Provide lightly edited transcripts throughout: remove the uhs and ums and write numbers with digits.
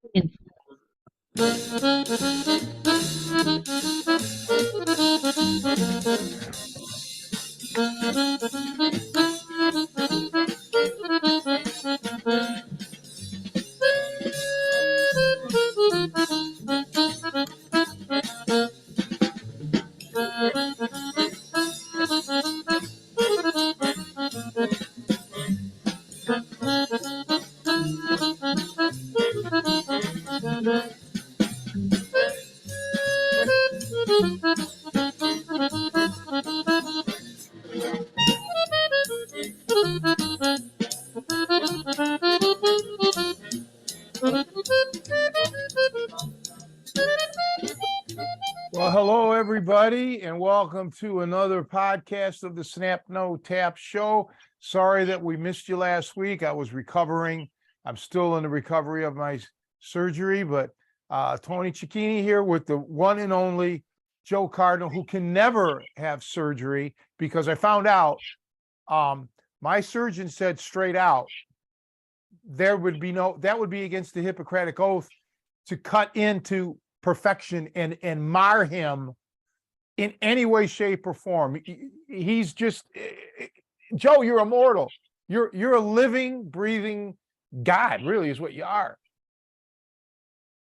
Well, hello, everybody, and welcome to another podcast of the Snap No Tap Show. Sorry that we missed you last week. I was recovering. I'm still in the recovery of my surgery, but Tony Cecchine here with the one and only Joe Cardinal, who can never have surgery because I found out my surgeon said straight out that would be against the Hippocratic Oath to cut into perfection and mar him in any way, shape, or form. He's just Joe, you're immortal. You're a living, breathing God, really, is what you are.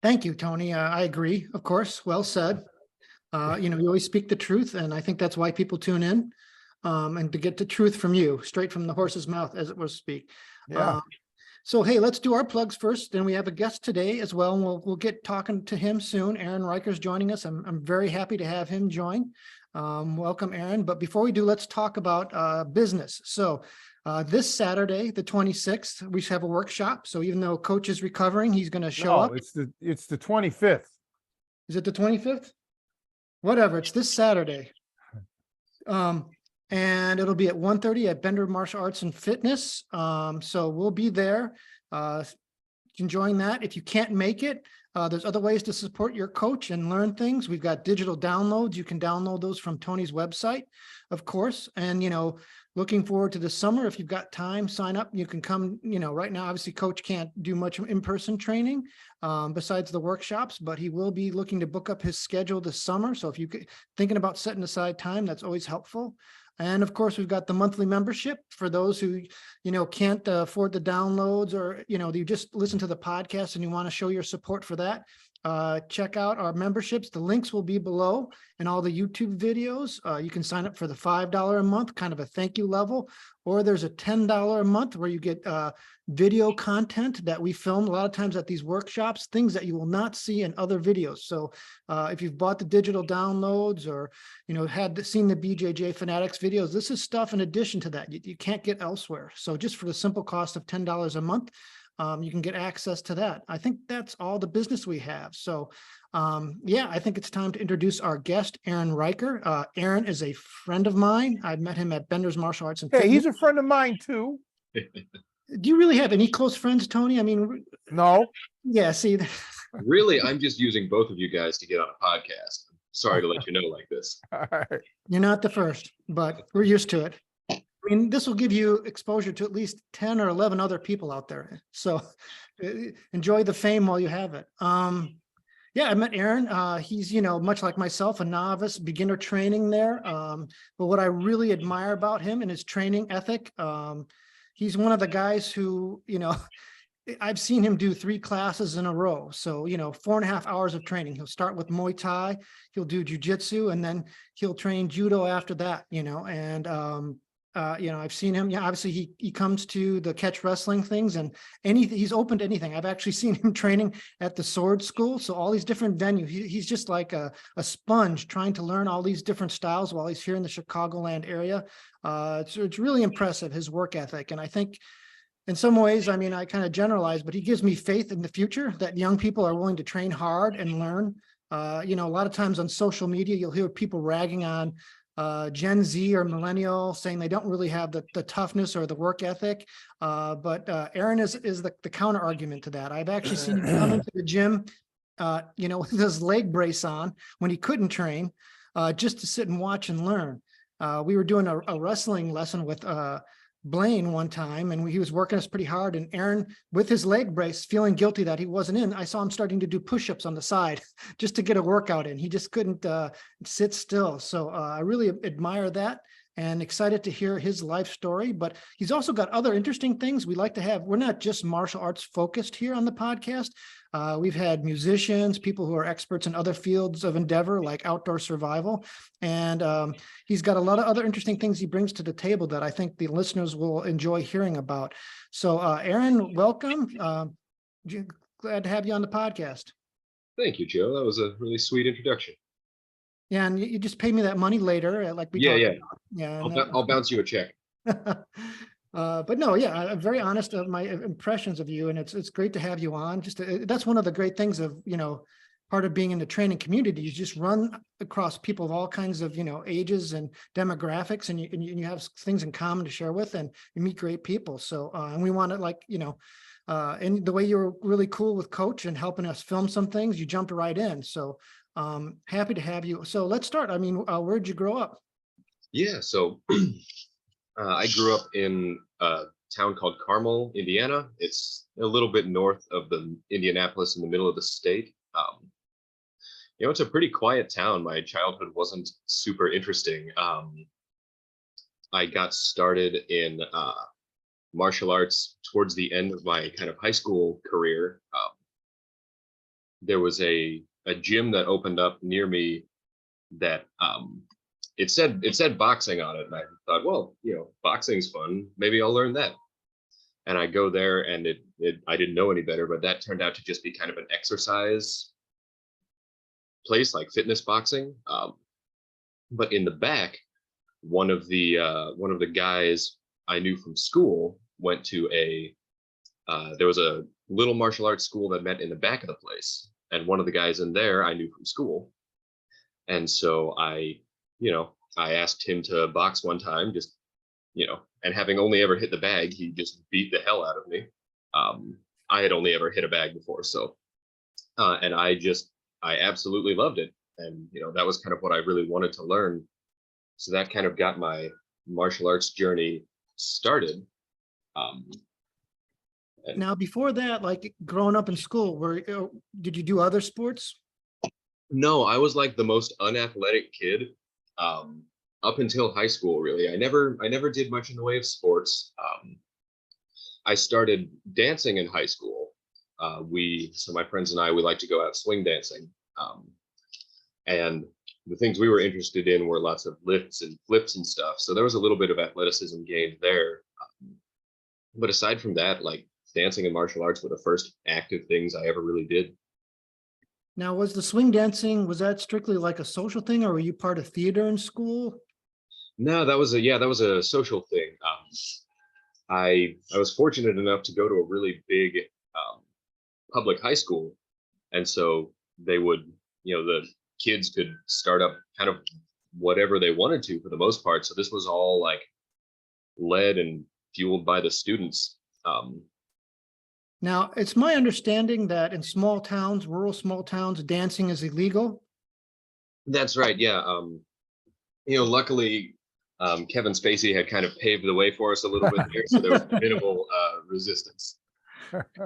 Thank you, Tony. I agree, of course. Well said. You always speak the truth, and I think that's why people tune in, and to get the truth from you, straight from the horse's mouth, as it was speak. Yeah. So, hey, let's do our plugs first. Then we have a guest today as well, and we'll get talking to him soon. Aaron Ryker's joining us. I'm very happy to have him join. Welcome, Aaron. But before we do, let's talk about business. So this Saturday, the 26th, we have a workshop. So even though Coach is recovering, he's going to show up. It's the 25th. Is it the 25th? Whatever. It's this Saturday. And it'll be at 1:30 at Bender Martial Arts and Fitness. So we'll be there enjoying that. If you can't make it, there's other ways to support your coach and learn things. We've got digital downloads. You can download those from Tony's website, of course. And, looking forward to the summer. If you've got time, sign up. You can come, right now, obviously Coach can't do much in-person training besides the workshops, but he will be looking to book up his schedule this summer. So if you're thinking about setting aside time, that's always helpful. And of course, we've got the monthly membership for those who, can't afford the downloads, or, you just listen to the podcast and you want to show your support for that. Check out our memberships. The links will be below in all the YouTube videos. You can sign up for the $5 a month, kind of a thank you level, or there's a $10 a month where you get video content that we film a lot of times at these workshops, things that you will not see in other videos. So if you've bought the digital downloads or, seen the BJJ Fanatics videos, this is stuff in addition to that you can't get elsewhere. So just for the simple cost of $10 a month, you can get access to that. I think that's all the business we have. So I think it's time to introduce our guest, Aaron Ryker. Aaron is a friend of mine. I met him at Bender's Martial Arts and Fitness. He's a friend of mine too. Do you really have any close friends, Tony? I mean, no. Yeah, see. Really, I'm just using both of you guys to get on a podcast. Sorry to let you know like this. All right. You're not the first, but we're used to it. I mean, this will give you exposure to at least 10 or 11 other people out there. So enjoy the fame while you have it. I met Aaron. He's, much like myself, a novice, beginner training there. But what I really admire about him and his training ethic, he's one of the guys who, I've seen him do 3 classes in a row. So, 4.5 hours of training. He'll start with Muay Thai, he'll do jujitsu, and then he'll train judo after that, I've seen him. Yeah, obviously he comes to the catch wrestling things and he's open to anything. I've actually seen him training at the sword school. So all these different venues, he's just like a sponge trying to learn all these different styles while he's here in the Chicagoland area. It's really impressive, his work ethic. And I think in some ways, I mean, I kind of generalize, but he gives me faith in the future that young people are willing to train hard and learn. A lot of times on social media, you'll hear people ragging on Gen Z or millennial, saying they don't really have the toughness or the work ethic. But Aaron is the counter argument to that. I've actually seen him come into the gym, with his leg brace on when he couldn't train, just to sit and watch and learn. We were doing a wrestling lesson with Blaine one time, and he was working us pretty hard, and Aaron, with his leg brace, feeling guilty that he wasn't in, I saw him starting to do push-ups on the side just to get a workout in. He just couldn't sit still. So I really admire that and excited to hear his life story. But he's also got other interesting things we like to have. We're not just martial arts focused here on the podcast. We've had musicians, people who are experts in other fields of endeavor, like outdoor survival. And he's got a lot of other interesting things he brings to the table that I think the listeners will enjoy hearing about. So Aaron, welcome. Glad to have you on the podcast. Thank you, Joe. That was a really sweet introduction. Yeah, and you just pay me that money later, like we Yeah, talked yeah. about. Yeah, I'll bounce you a check. But no, yeah, I'm very honest of my impressions of you, and it's great to have you on. Just that's one of the great things of part of being in the training community. You just run across people of all kinds of ages and demographics, and you have things in common to share with, and you meet great people. So and we want to and the way you were really cool with Coach and helping us film some things, you jumped right in. So happy to have you. So let's start. I mean, where'd you grow up? Yeah, so I grew up in a town called Carmel, Indiana. It's a little bit north of the Indianapolis, in the middle of the state. It's a pretty quiet town. My childhood wasn't super interesting. I got started in martial arts towards the end of my kind of high school career. There was a gym that opened up near me that it said boxing on it, and I thought, well, boxing's fun. Maybe I'll learn that. And I go there, and I didn't know any better, but that turned out to just be kind of an exercise place, like fitness boxing. But in the back, one of the guys I knew from school went to there was a little martial arts school that met in the back of the place, and one of the guys in there I knew from school. And so I asked him to box one time, just, and having only ever hit the bag, he just beat the hell out of me. I had only ever hit a bag before. So, and I absolutely loved it. And, that was kind of what I really wanted to learn. So that kind of got my martial arts journey started. Now, before that, like growing up in school, did you do other sports? No, I was like the most unathletic kid up until high school, really. I never did much in the way of sports. I started dancing in high school. So my friends and I, we like to go out swing dancing. And the things we were interested in were lots of lifts and flips and stuff. So there was a little bit of athleticism gained there. But aside from that, like dancing and martial arts were the first active things I ever really did. Now, was the swing dancing, was that strictly like a social thing, or were you part of theater in school? No, that was a social thing. I was fortunate enough to go to a really big public high school, and so they would, the kids could start up kind of whatever they wanted to for the most part. So this was all like led and fueled by the students. Now, it's my understanding that in small towns, rural small towns, dancing is illegal. That's right. Yeah. Luckily, Kevin Spacey had kind of paved the way for us a little bit there, so there was minimal resistance.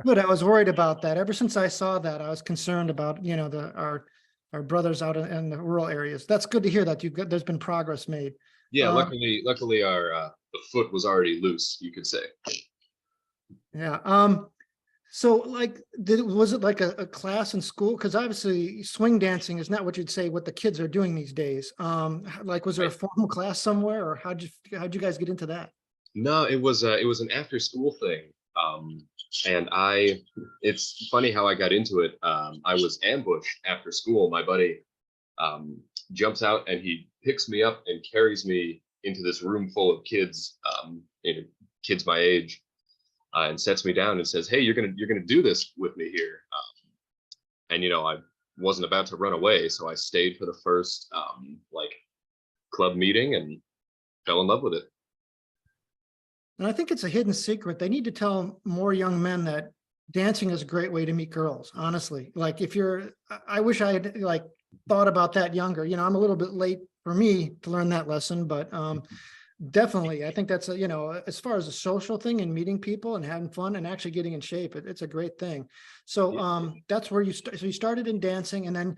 Good. I was worried about that. Ever since I saw that, I was concerned about, our brothers out in the rural areas. That's good to hear that there's been progress made. Yeah. Luckily our the foot was already loose, you could say. Yeah. So like, was it like a class in school? Because obviously swing dancing is not what you'd say what the kids are doing these days. Like, was there a formal class somewhere, or how'd you guys get into that? No, it was an after school thing. And it's funny how I got into it. I was ambushed after school. My buddy jumps out and he picks me up and carries me into this room full of kids, kids my age. And sets me down and says, "Hey, you're gonna do this with me here." And I wasn't about to run away, so I stayed for the first club meeting and fell in love with it. And I think it's a hidden secret. They need to tell more young men that dancing is a great way to meet girls. Honestly, like I wish I had thought about that younger. I'm a little bit late for me to learn that lesson, but Definitely. I think that's a, as far as a social thing and meeting people and having fun and actually getting in shape, it's a great thing. So that's where so you started in dancing, and then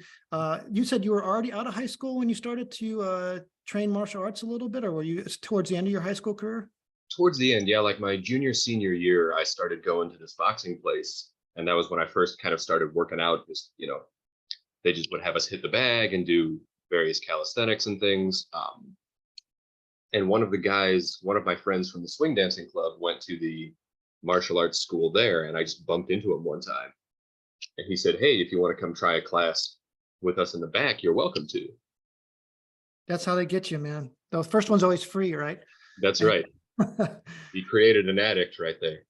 you said you were already out of high school when you started to train martial arts a little bit, or were you towards the end of your high school career? Towards the end, yeah, like my junior, senior year, I started going to this boxing place. And that was when I first kind of started working out. Just, they just would have us hit the bag and do various calisthenics and things. And one of my friends from the swing dancing club went to the martial arts school there. And I just bumped into him one time. And he said, "Hey, if you want to come try a class with us in the back, you're welcome to." That's how they get you, man. The first one's always free, right? That's right. He created an addict right there.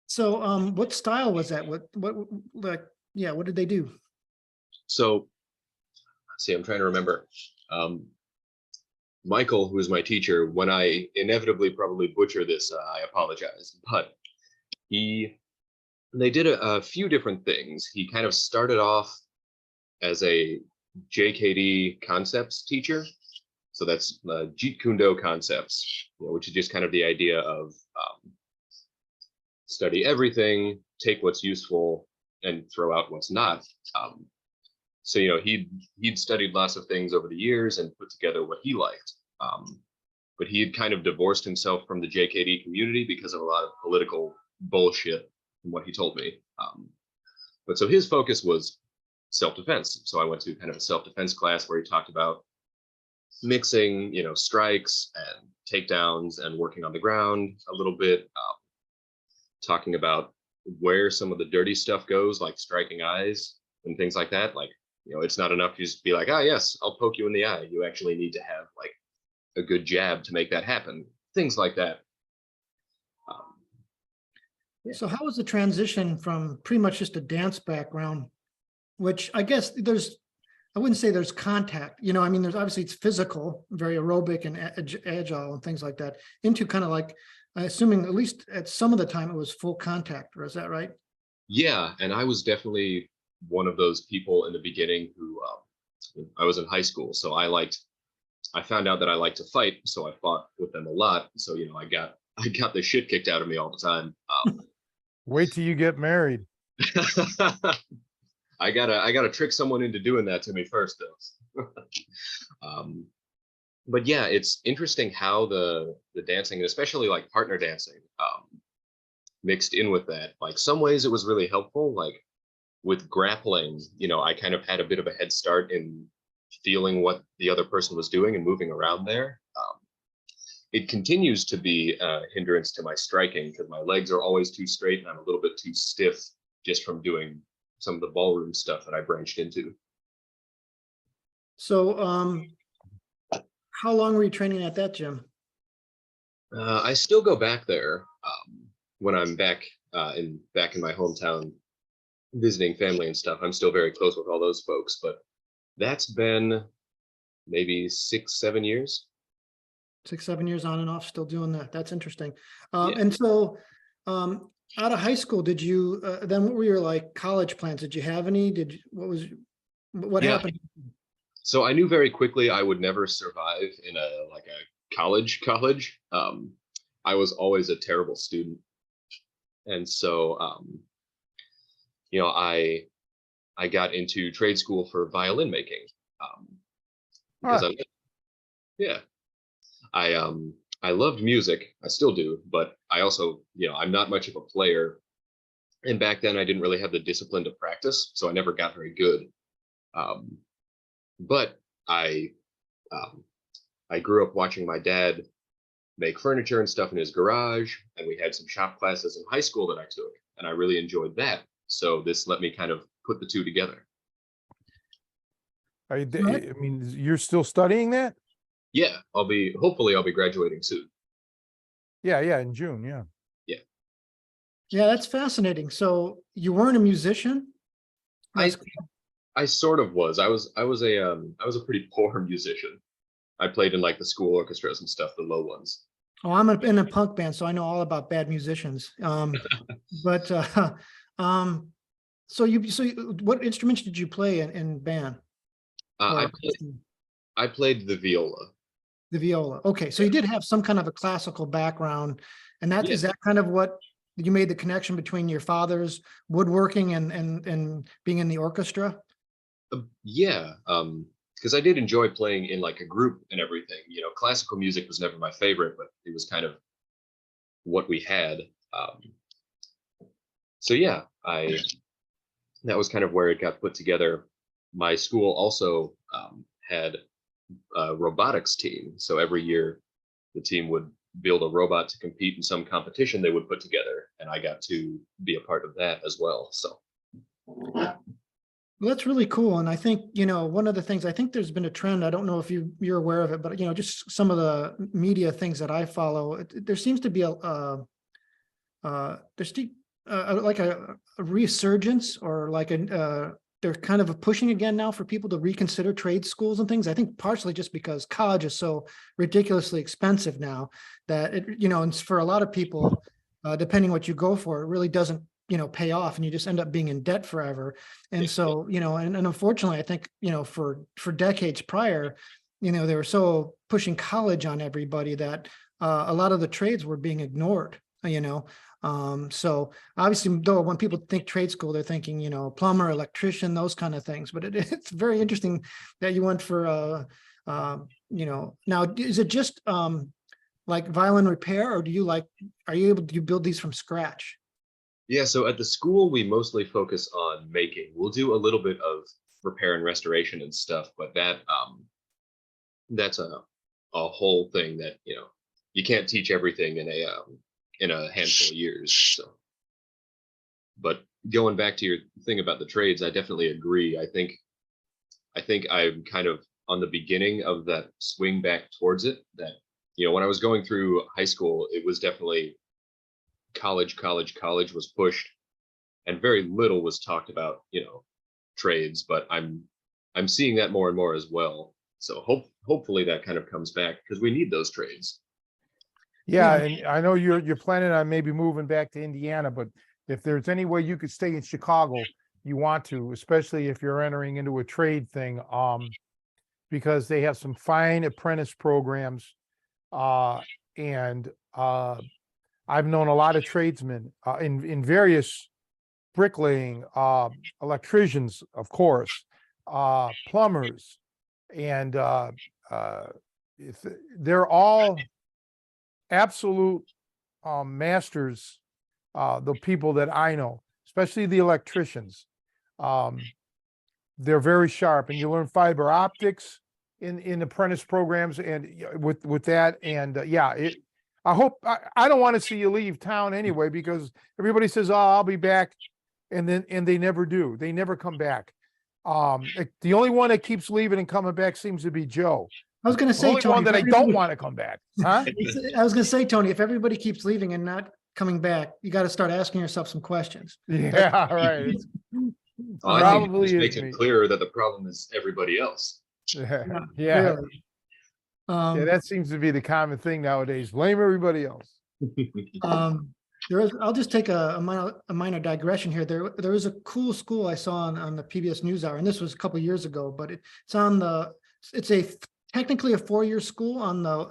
So, what style was that? What did they do? So, let's see, I'm trying to remember. Michael, who is my teacher, when I inevitably probably butcher this, I apologize, but they did a few different things. He kind of started off as a JKD concepts teacher. So that's Jeet Kune Do concepts, which is just kind of the idea of study everything, take what's useful, and throw out what's not. So he'd studied lots of things over the years and put together what he liked. But he had kind of divorced himself from the JKD community because of a lot of political bullshit, from what he told me. But so his focus was self-defense. So I went to kind of a self-defense class where he talked about mixing, strikes and takedowns and working on the ground a little bit, talking about where some of the dirty stuff goes, like striking eyes and things like that. Like, it's not enough to just be like, "Ah, yes, I'll poke you in the eye." You actually need to have like a good jab to make that happen. Things like that. Yeah. So how was the transition from pretty much just a dance background, which I guess I wouldn't say there's contact, there's obviously it's physical, very aerobic and agile and things like that, into kind of like, assuming at least at some of the time it was full contact, or is that right? Yeah, and I was definitely one of those people in the beginning who I was in high school, so I found out that I liked to fight, so I fought with them a lot. So I got the shit kicked out of me all the time. Wait till you get married. I gotta trick someone into doing that to me first, though. But yeah, it's interesting how the dancing, and especially like partner dancing, mixed in with that. Like some ways it was really helpful. Like with grappling, I kind of had a bit of a head start in feeling what the other person was doing and moving around there. It continues to be a hindrance to my striking because my legs are always too straight and I'm a little bit too stiff just from doing some of the ballroom stuff that I branched into. So, how long were you training at that gym? I still go back there when I'm back in my hometown visiting family and stuff. I'm still very close with all those folks, but that's been maybe 6-7 years. 6-7 years on and off, still doing that. That's interesting. Yeah. And so, out of high school, did you then what were your like college plans? Did you have any? What Yeah. happened? So I knew very quickly I would never survive in a college. I was always a terrible student. And so I got into trade school for violin making. Because I loved music. I still do, but I also, I'm not much of a player. And back then I didn't really have the discipline to practice, so I never got very good. But I grew up watching my dad make furniture and stuff in his garage, and we had some shop classes in high school that I took, and I really enjoyed that. So this let me kind of put the two together. You're still studying that? Yeah, hopefully I'll be graduating soon. Yeah, in June, yeah. Yeah, that's fascinating. So you weren't a musician? I sort of was. I was a pretty poor musician. I played in like the school orchestras and stuff, the low ones. Oh, I'm in a punk band, so I know all about bad musicians. But so what instruments did you play in band? I played the viola. The viola. Okay, so you did have some kind of a classical background, and that is Yeah. that kind of what you made the connection between your father's woodworking and being in the orchestra? Yeah, because I did enjoy playing in like a group and everything. Classical music was never my favorite, but it was kind of what we had. Um, so yeah, I that was kind of where it got put together. My school also had a robotics team, so every year the team would build a robot to compete in some competition they would put together, and I got to be a part of that as well. So Well, that's really cool. And I think, one of the things, I think there's been a trend, I don't know if you're aware of it, but, just some of the media things that I follow, there seems to be like a resurgence or like they're kind of pushing again now for people to reconsider trade schools and things. I think partially just because college is so ridiculously expensive now that and for a lot of people, depending what you go for, it really doesn't, pay off, and you just end up being in debt forever. And so, and unfortunately, I think, for decades prior, they were so pushing college on everybody that a lot of the trades were being ignored, so obviously, though, when people think trade school, they're thinking, plumber, electrician, those kind of things. But it's very interesting that you went for, now, is it just like violin repair, or do you do you build these from scratch? yeah, so at the school we mostly focus on making. We'll do a little bit of repair and restoration and stuff, but that's a whole thing that you can't teach everything in a handful of years. So, but going back to your thing about the trades, I definitely agree. I think I'm kind of on the beginning of that swing back towards it. That when I was going through high school, it was definitely college was pushed, and very little was talked about trades. But I'm seeing that more and more as well. So hopefully that kind of comes back, because we need those trades. Yeah, and I know you're planning on maybe moving back to Indiana, but if there's any way you could stay in Chicago, you want to, especially if you're entering into a trade thing, because they have some fine apprentice programs, and I've known a lot of tradesmen in various bricklaying, electricians, of course, plumbers, and if they're all absolute masters, the people that I know, especially the electricians. They're very sharp, and you learn fiber optics in apprentice programs, and with that, and I don't want to see you leave town anyway, because everybody says, "Oh, I'll be back," and they never do. They never come back. The only one that keeps leaving and coming back seems to be Joe. I was going to The say, only Tony, one that I don't want to come back, huh? I was going to say, Tony, if everybody keeps leaving and not coming back, you got to start asking yourself some questions. Yeah, right. It's I think it probably just makes is it me. clearer that the problem is everybody else. Yeah, Really. yeah, that seems to be the common thing nowadays. Blame everybody else. I'll just take a minor digression here. There was a cool school I saw on the PBS NewsHour, and this was a couple of years ago, but it's technically a 4-year school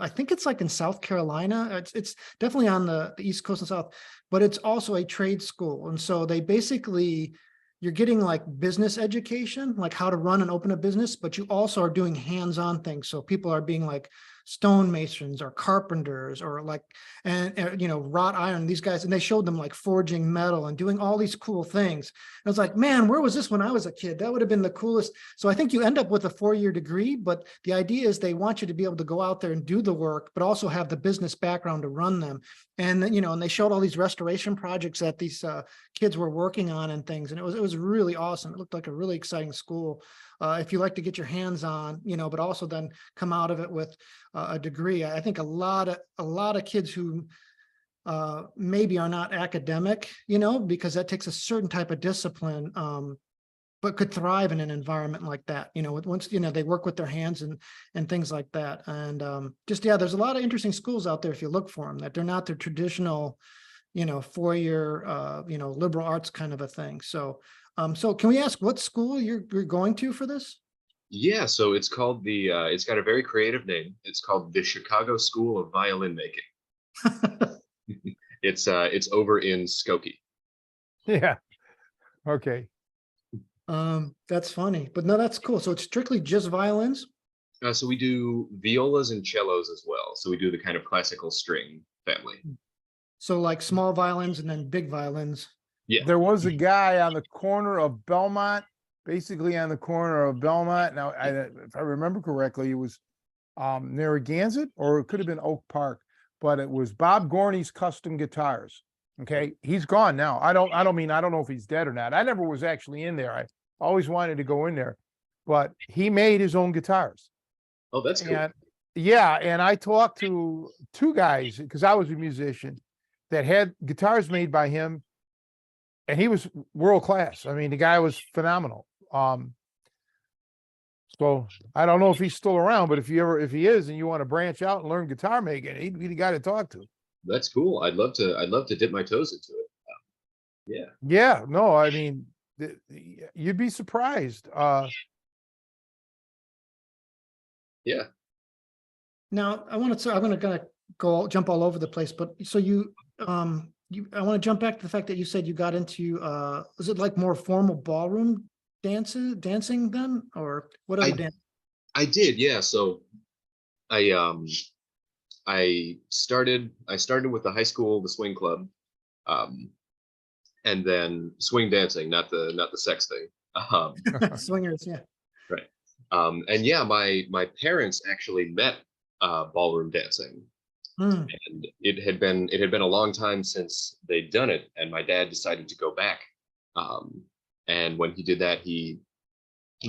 I think it's like in South Carolina. It's definitely on the East Coast and South, but it's also a trade school. And so they basically, you're getting like business education, like how to run and open a business, but you also are doing hands-on things. So people are being like stonemasons or carpenters or like, and wrought iron, these guys, and they showed them like forging metal and doing all these cool things. And I was like, man, where was this when I was a kid? That would have been the coolest. So I think you end up with a 4-year degree, but the idea is they want you to be able to go out there and do the work, but also have the business background to run them. And and they showed all these restoration projects that these kids were working on and things. And it was really awesome. It looked like a really exciting school. If you like to get your hands on, but also then come out of it with a degree. I think a lot of kids who maybe are not academic, because that takes a certain type of discipline, but could thrive in an environment like that. Once they work with their hands and things like that. And there's a lot of interesting schools out there if you look for them, that they're not the traditional, 4-year, liberal arts kind of a thing. So, so can we ask what school you're going to for this? Yeah, so it's called it's got a very creative name. It's called the Chicago School of Violin Making. It's over in Skokie. Yeah. Okay. That's funny, but no, that's cool. So it's strictly just violins? So we do violas and cellos as well. So we do the kind of classical string family. So like small violins and then big violins. Yeah. There was a guy on the corner of Belmont, basically on the corner of Belmont. Now, if I remember correctly, it was Narragansett, or it could have been Oak Park, but it was Bob Gorney's Custom Guitars. Okay, he's gone now. I don't know if he's dead or not. I never was actually in there. I always wanted to go in there, but he made his own guitars. Oh, that's cool. And yeah, and I talked to two guys because I was a musician that had guitars made by him, and he was world class. I mean, the guy was phenomenal. So I don't know if he's still around, but if he is, and you want to branch out and learn guitar making, he'd be the guy to talk to. That's cool. I'd love to dip my toes into it. Yeah. Yeah, no, I mean, you'd be surprised. Yeah. Now I'm gonna jump all over the place, but so I want to jump back to the fact that you said you got into is it like more formal ballroom dancing then, or what other dance? I did, yeah. So I started with the high school, the swing club, and then swing dancing, not the sex thing. Swingers, yeah. Right. And yeah, my parents actually met ballroom dancing. Hmm. And it had been a long time since they'd done it, and my dad decided to go back. And when he did that, he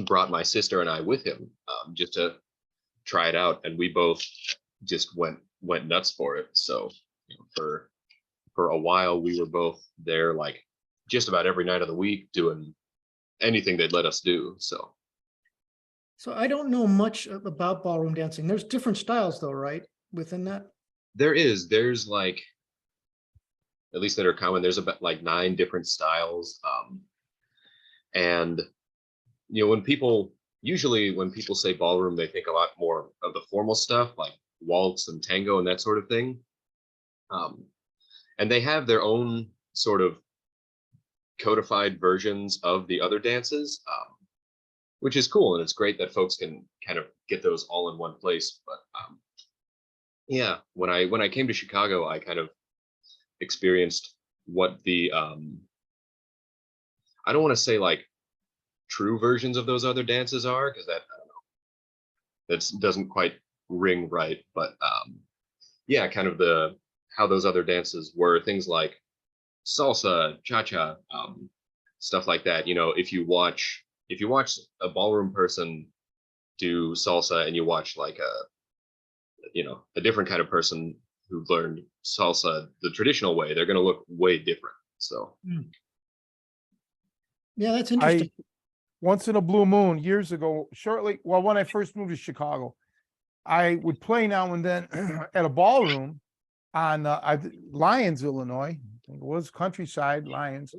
brought my sister and I with him, just to try it out, and we both just went nuts for it. So for a while, we were both there, like just about every night of the week, doing anything they'd let us do. So I don't know much about ballroom dancing. There's different styles though, right? Within that? there's like, at least that are common, there's about like 9 different styles. And when people say ballroom, they think a lot more of the formal stuff like waltz and tango and that sort of thing. And they have their own sort of codified versions of the other dances, which is cool. And it's great that folks can kind of get those all in one place. But yeah, when I came to Chicago, I kind of experienced what the I don't want to say like true versions of those other dances are, because that, I don't know, that doesn't quite ring right. But yeah, kind of how those other dances were, things like salsa, cha-cha, stuff like that. If you watch a ballroom person do salsa, and you watch like a different kind of person who learned salsa the traditional way, they're going to look way different. So yeah, that's interesting. Once in a blue moon, years ago, when I first moved to Chicago, I would play now and then at a ballroom on Lyons, Illinois. I think it was Countryside Lyons.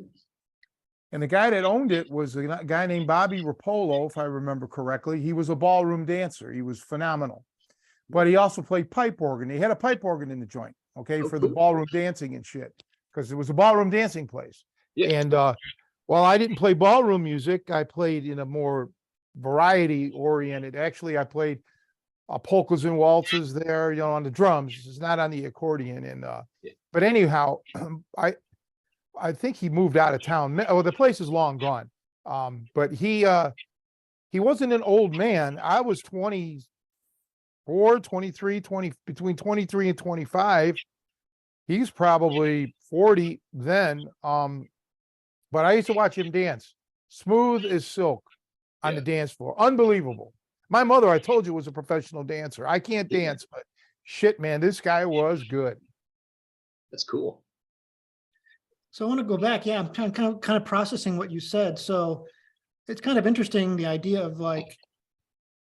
And the guy that owned it was a guy named Bobby Rapolo, if I remember correctly. He was a ballroom dancer. He was phenomenal. But he also played pipe organ. He had a pipe organ in the joint, okay, for the ballroom dancing and shit, because it was a ballroom dancing place. Yeah. And while I didn't play ballroom music, I played in a more variety oriented. Actually, I played polkas and waltzes there, on the drums. It's not on the accordion. And but anyhow, I think he moved out of town. Well, the place is long gone. But he wasn't an old man. I was 24, 23, between 23 and 25. He's probably 40 then. But I used to watch him dance, smooth as silk on the dance floor. Unbelievable. My mother, I told you, was a professional dancer. I can't dance, but shit, man, this guy was good. That's cool. So I want to go back. Yeah, I'm kind of processing what you said. So it's kind of interesting, the idea of like,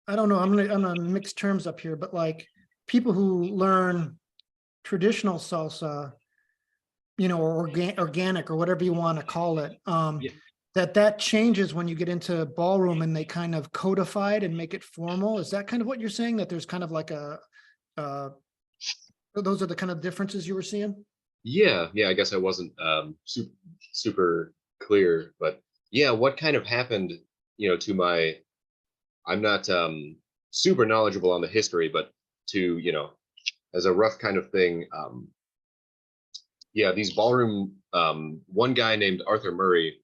I don't know, I'm gonna mix terms up here, but like people who learn traditional salsa, or organic or whatever you want to call it, that changes when you get into ballroom and they kind of codify it and make it formal. Is that kind of what you're saying? That there's kind of like those are the kind of differences you were seeing? Yeah, I guess I wasn't super clear, but yeah, what kind of happened, to my, I'm not super knowledgeable on the history, but to, as a rough kind of thing, yeah, these ballroom, one guy named Arthur Murray,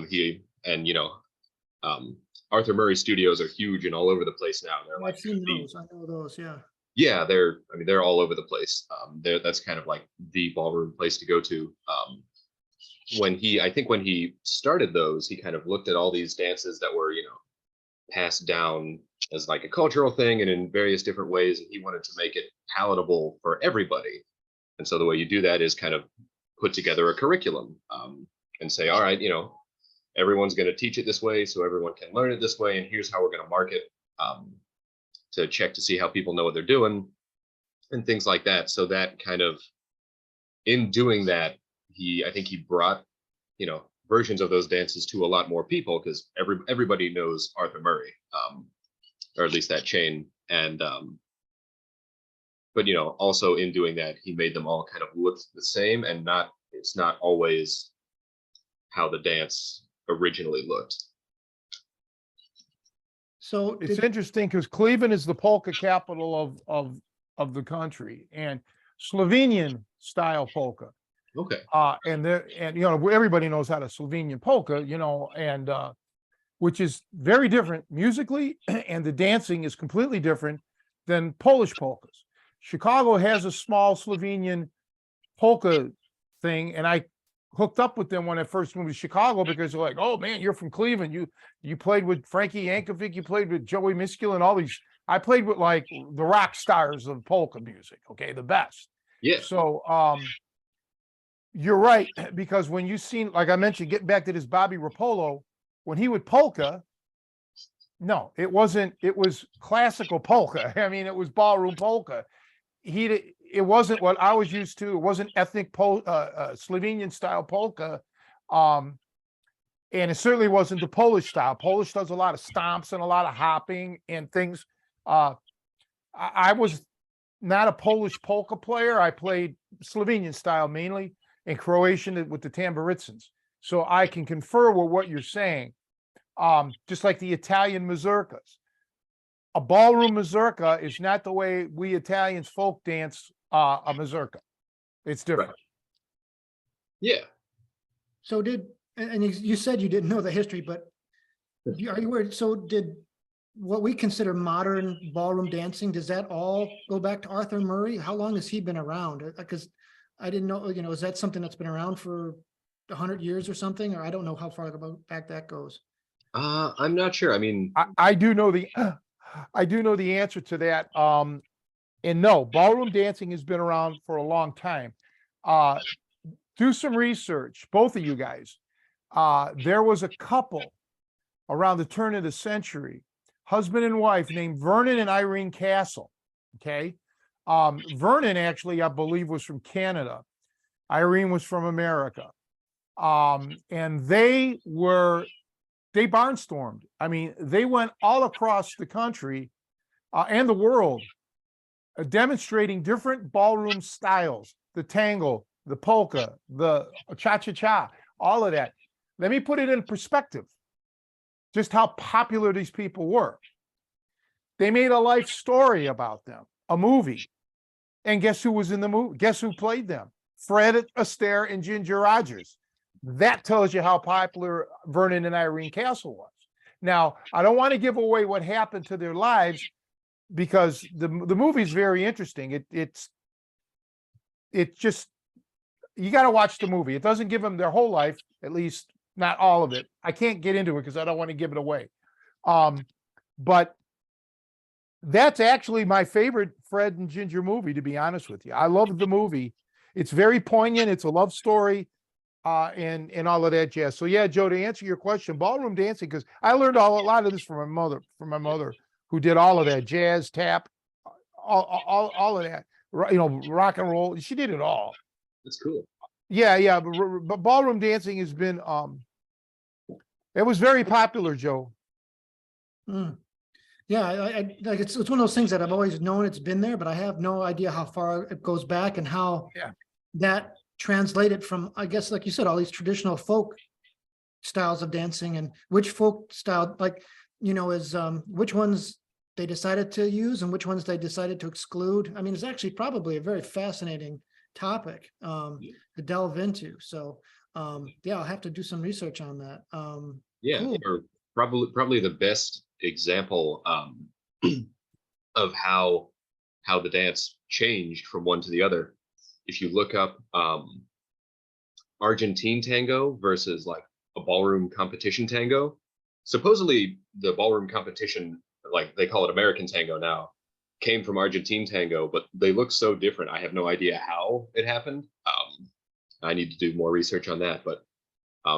he, and Arthur Murray studios are huge and all over the place now. They're like I've seen those. I know those. Yeah. yeah, they're all over the place. That's kind of like the ballroom place to go to. I think when he started those, he kind of looked at all these dances that were, passed down as like a cultural thing and in various different ways, and he wanted to make it palatable for everybody. And so the way you do that is kind of put together a curriculum, and say, all right, everyone's going to teach it this way, so everyone can learn it this way, and here's how we're going to market. To check to see how people know what they're doing and things like that. So that kind of, in doing that, I think he brought, versions of those dances to a lot more people, because everybody knows Arthur Murray, or at least that chain. And but also in doing that, he made them all kind of look the same, and it's not always how the dance originally looked. So It's interesting because Cleveland is the polka capital of the country, and Slovenian style polka. Okay. And everybody knows how to Slovenian polka, and which is very different musically, and the dancing is completely different than Polish polkas. Chicago has a small Slovenian polka thing, and I hooked up with them when I first moved to Chicago, because they're like, oh man, you're from Cleveland. You played with Frankie Yankovic, you played with Joey Miskul and all these. I played with like the rock stars of polka music, okay, the best. Yeah. So you're right, because when you seen, like I mentioned, getting back to this Bobby Rapolo, when he would polka, no, it was classical polka. I mean, it was ballroom polka. It wasn't what I was used to. It wasn't ethnic Slovenian style polka. And it certainly wasn't the Polish style. Polish does a lot of stomps and a lot of hopping and things. I was not a Polish polka player. I played Slovenian style mainly, and Croatian with the tamburitsins. So I can confer with what you're saying. Just like the Italian mazurkas. A ballroom mazurka is not the way we Italians folk dance a mazurka. It's different. Right. Yeah. So and you said you didn't know the history, but are you aware? So did what we consider modern ballroom dancing, does that all go back to Arthur Murray? How long has he been around? Because I didn't know, is that something that's been around for 100 years or something? Or I don't know how far back that goes. I'm not sure. I mean, I do know the answer to that. And no, ballroom dancing has been around for a long time. Do some research, both of you guys. There was a couple around the turn of the century, husband and wife, named Vernon and Irene Castle. Okay. Vernon actually, I believe, was from Canada. Irene was from America. And they barnstormed. I mean, they went all across the country and the world, demonstrating different ballroom styles, the tango, the polka, the cha-cha-cha, all of that. Let me put it in perspective, just how popular these people were. They made a life story about them, a movie. And guess who was in the movie? Guess who played them? Fred Astaire and Ginger Rogers. That tells you how popular Vernon and Irene Castle was. Now, I don't want to give away what happened to their lives, because the movie is very interesting. It's just, you got to watch the movie. It doesn't give them their whole life, at least not all of it. I can't get into it because I don't want to give it away. But that's actually my favorite Fred and Ginger movie, to be honest with you. I love the movie. It's very poignant. It's a love story. And all of that jazz. So yeah, Joe, to answer your question, ballroom dancing, because I learned a lot of this from my mother, who did all of that, jazz, tap, all of that, rock and roll. She did it all. That's cool. Yeah. But ballroom dancing has been It was very popular, Joe. Mm. Yeah, like it's one of those things that I've always known it's been there, but I have no idea how far it goes back and how Yeah. that translated from, I guess, like you said, all these traditional folk styles of dancing, and which folk style, like, is which ones they decided to use and which ones they decided to exclude. I mean, it's actually probably a very fascinating topic to delve into. So yeah, I'll have to do some research on that. Yeah, Cool. or probably the best example of how the dance changed from one to the other. If you look up Argentine tango versus like a ballroom competition tango, supposedly the ballroom competition, like they call it American tango now, came from Argentine tango, but they look so different. I have no idea how it happened. I need to do more research on that, but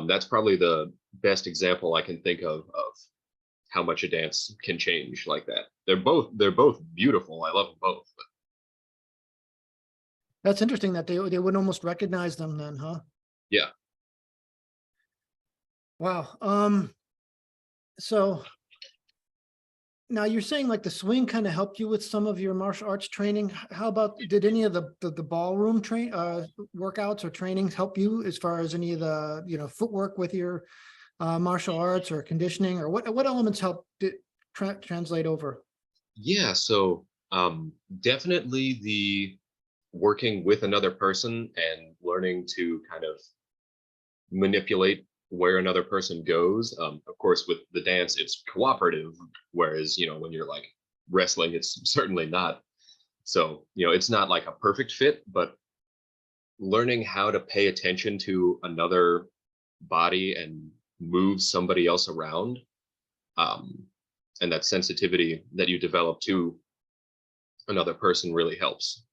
that's probably the best example I can think of how much a dance can change like that. They're both beautiful. I love them both. But That's interesting that they would almost recognize them then, huh? yeah. Wow. So now you're saying like the swing kind of helped you with some of your martial arts training. How about, did any of the ballroom workouts or trainings help you as far as any of the, footwork with your martial arts or conditioning, or what elements help translate over? Yeah, so definitely the working with another person and learning to kind of manipulate where another person goes. Of course, with the dance, it's cooperative, whereas, when you're like wrestling, it's certainly not. So, it's not like a perfect fit, but learning how to pay attention to another body and move somebody else around, and that sensitivity that you develop to another person really helps.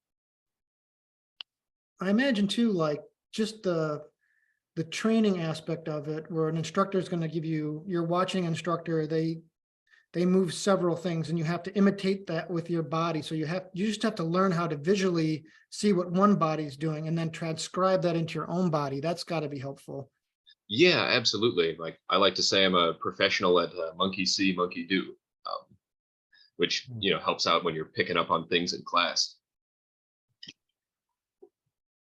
I imagine too, like just the training aspect of it, where an instructor is going to give you, you're watching instructor, they move several things and you have to imitate that with your body. So you just have to learn how to visually see what one body's doing and then transcribe that into your own body. That's got to be helpful. Yeah, absolutely. Like I like to say, I'm a professional at monkey see, monkey do, which helps out when you're picking up on things in class.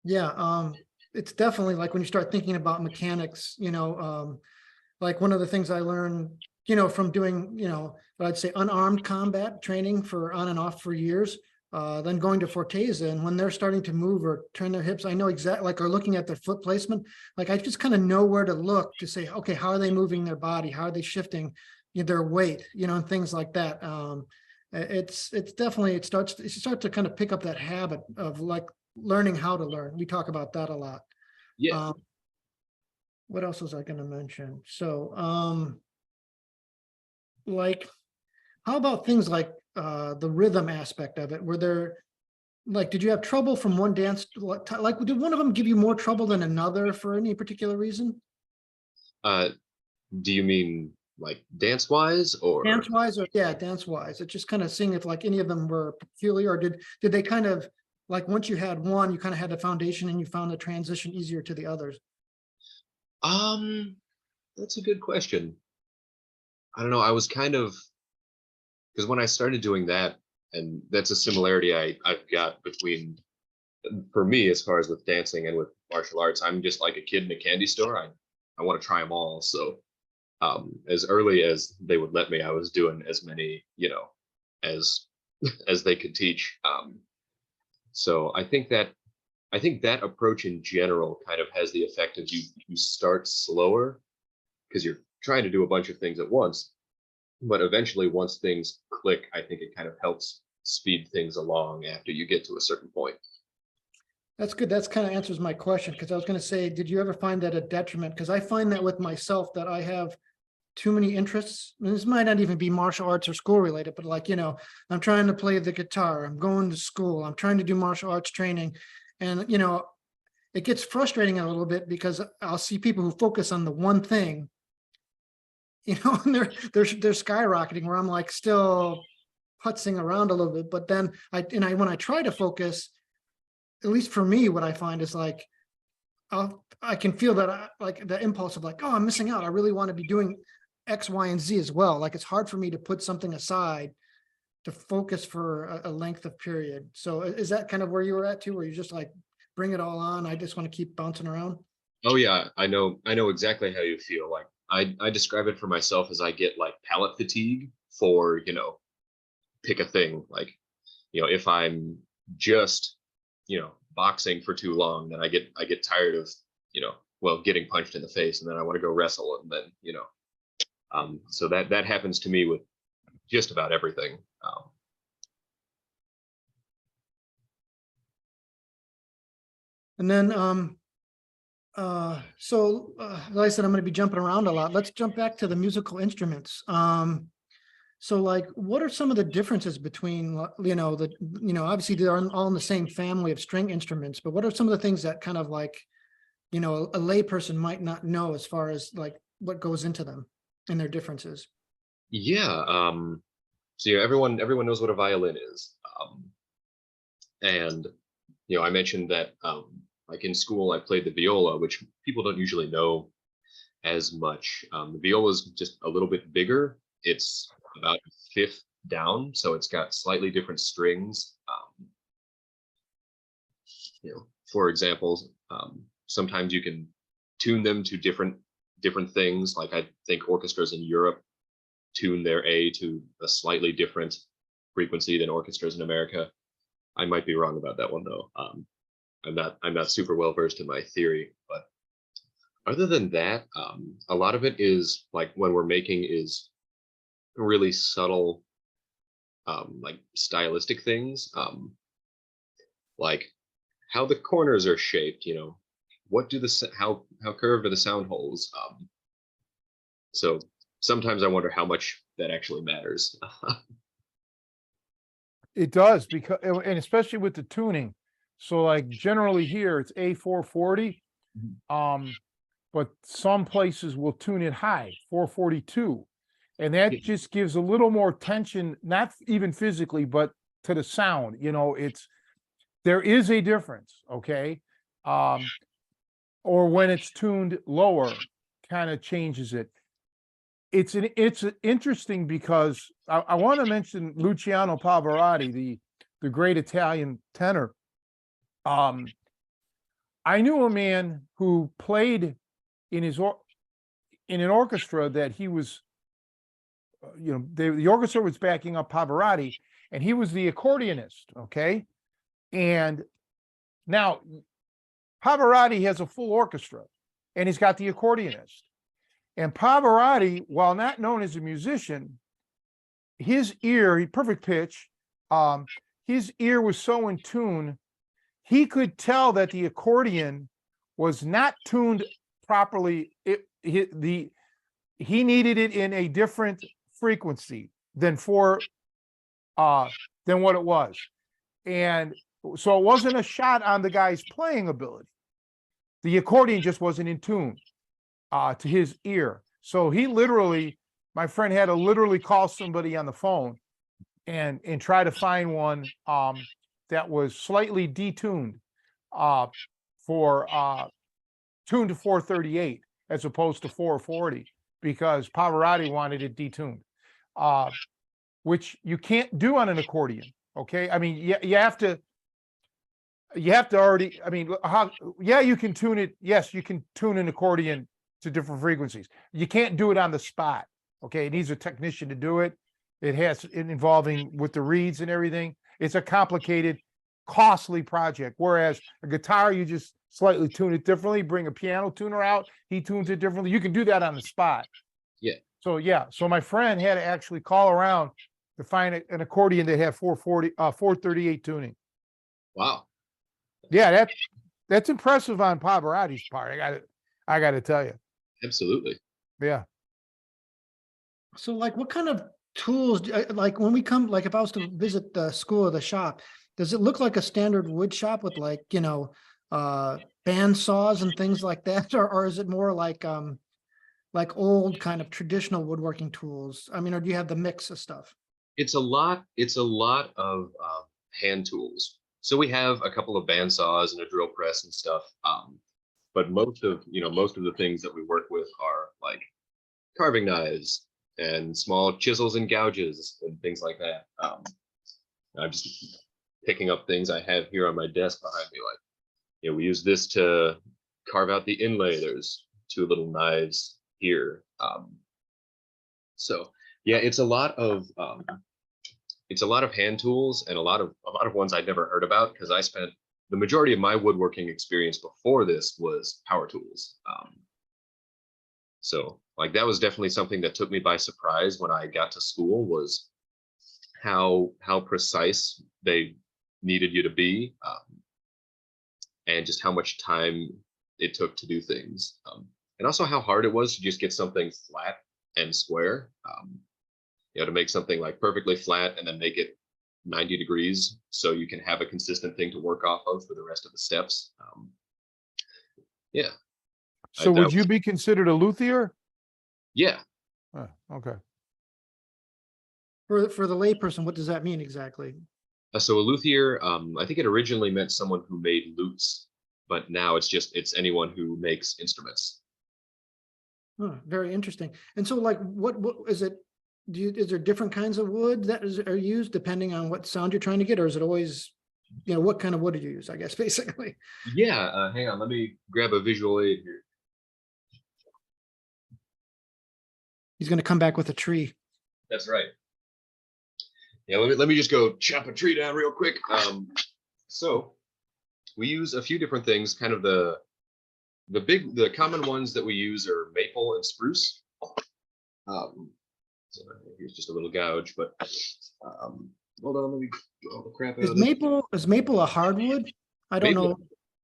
Yeah, it's definitely like when you start thinking about mechanics, like one of the things I learned, from doing, what I'd say unarmed combat training for on and off for years, then going to Forteza, and when they're starting to move or turn their hips, I know exactly, like, or looking at their foot placement, like I just kind of know where to look to say, okay, how are they moving their body? How are they shifting their weight, and things like that. It's definitely, you start to kind of pick up that habit of like learning how to learn. We talk about that a lot. Yeah. What else was I going to mention? So, like, how about things like the rhythm aspect of it? Were there, like, did you have trouble from one dance? Like, did one of them give you more trouble than another for any particular reason? Do you mean like dance wise or Dance wise, or yeah, dance wise. It's just kind of seeing if like any of them were peculiar, or did they kind of, like, once you had one, you kind of had the foundation and you found the transition easier to the others? That's a good question. I don't know. I was kind of, because when I started doing that, and that's a similarity I've got between, for me, as far as with dancing and with martial arts, I'm just like a kid in a candy store. I want to try them all. So as early as they would let me, I was doing as many, as they could teach. So I think that approach in general kind of has the effect of you start slower because you're trying to do a bunch of things at once, but eventually once things click, I think it kind of helps speed things along after you get to a certain point. That's good. That's kind of answers my question, because I was going to say, did you ever find that a detriment? Because I find that with myself, that I have too many interests. And this might not even be martial arts or school related, but like, I'm trying to play the guitar, I'm going to school, I'm trying to do martial arts training. And, it gets frustrating a little bit because I'll see people who focus on the one thing, and they're skyrocketing, where I'm like still putzing around a little bit. But then when I try to focus, at least for me, what I find is like, I can feel that like the impulse of like, oh, I'm missing out. I really want to be doing X, Y, and Z as well. Like it's hard for me to put something aside to focus for a length of period. So is that kind of where you were at too, where you just like bring it all on? I just want to keep bouncing around. Oh yeah, I know exactly how you feel. Like I describe it for myself as I get like palette fatigue for, pick a thing. Like, if I'm just, boxing for too long, then I get tired of, well, getting punched in the face, and then I want to go wrestle, and then, so that happens to me with just about everything. And then, like I said, I'm going to be jumping around a lot. Let's jump back to the musical instruments. So like, what are some of the differences between, obviously they're all in the same family of string instruments, but what are some of the things that kind of like, a layperson might not know as far as like what goes into them and their differences? Yeah. So everyone knows what a violin is. And I mentioned that like in school I played the viola, which people don't usually know as much. The viola is just a little bit bigger. It's about a fifth down, so it's got slightly different strings. For example, sometimes you can tune them to different things. Like I think orchestras in Europe tune their A to a slightly different frequency than orchestras in America. I might be wrong about that one though. I'm not super well versed in my theory, but other than that, a lot of it is like when we're making is really subtle, like stylistic things, like how the corners are shaped. What do how curved are the sound holes? So sometimes I wonder how much that actually matters. It does, because, and especially with the tuning. So like generally here it's A440, but some places will tune it high, 442. And that Yeah. just gives a little more tension, not even physically, but to the sound. There is a difference, okay? Or when it's tuned lower, kind of changes it. It's interesting because I want to mention Luciano Pavarotti, the great Italian tenor. I knew a man who played in in an orchestra that he was, the orchestra was backing up Pavarotti, and he was the accordionist. Okay, and now Pavarotti has a full orchestra, and he's got the accordionist. And Pavarotti, while not known as a musician, his ear, perfect pitch, his ear was so in tune, he could tell that the accordion was not tuned properly. He needed it in a different frequency than what it was. And so it wasn't a shot on the guy's playing ability. The accordion just wasn't in tune to his ear. So my friend had to literally call somebody on the phone and try to find one that was slightly detuned for tuned to 438 as opposed to 440, because Pavarotti wanted it detuned, which you can't do on an accordion. Okay, I mean, you have to already. I mean, you can tune it. Yes, you can tune an accordion to different frequencies. You can't do it on the spot. Okay, it needs a technician to do it. It has involving with the reeds and everything. It's a complicated, costly project. Whereas a guitar, you just slightly tune it differently, bring a piano tuner out, he tunes it differently. You can do that on the spot. Yeah. So my friend had to actually call around to find an accordion that had 438 tuning. Wow. Yeah, that's impressive on Pavarotti's part. I got to tell you. Absolutely. Yeah. So like what kind of tools, like when we come, like if I was to visit the school or the shop, does it look like a standard wood shop with like, band saws and things like that? Or is it more like old kind of traditional woodworking tools? I mean, or do you have the mix of stuff? It's a lot of hand tools. So we have a couple of band saws and a drill press and stuff. but most of the things that we work with are like carving knives and small chisels and gouges and things like that. I'm just picking up things I have here on my desk behind me. Like, we use this to carve out the inlay. There's 2 little knives here. So yeah, it's a lot of hand tools and a lot of ones I'd never heard about, because I spent the majority of my woodworking experience before this was power tools. So like that was definitely something that took me by surprise when I got to school, was how precise they needed you to be, and just how much time it took to do things, and also how hard it was to just get something flat and square. To make something like perfectly flat and then make it 90 degrees so you can have a consistent thing to work off of for the rest of the steps. Yeah. So would you be considered a luthier? Yeah. Okay. For the layperson, what does that mean exactly? So a luthier, I think it originally meant someone who made lutes, but now it's anyone who makes instruments. Very interesting. And so like, what is it? Is there different kinds of wood that are used depending on what sound you're trying to get, or is it always, what kind of wood do you use, I guess, basically? Yeah, hang on, let me grab a visual aid here. He's going to come back with a tree. That's right. Yeah, let me just go chop a tree down real quick. So we use a few different things. Kind of the common ones that we use are maple and spruce. So here's just a little gouge, but hold on, let me get all the crap out of this. Is maple a hardwood? I don't know.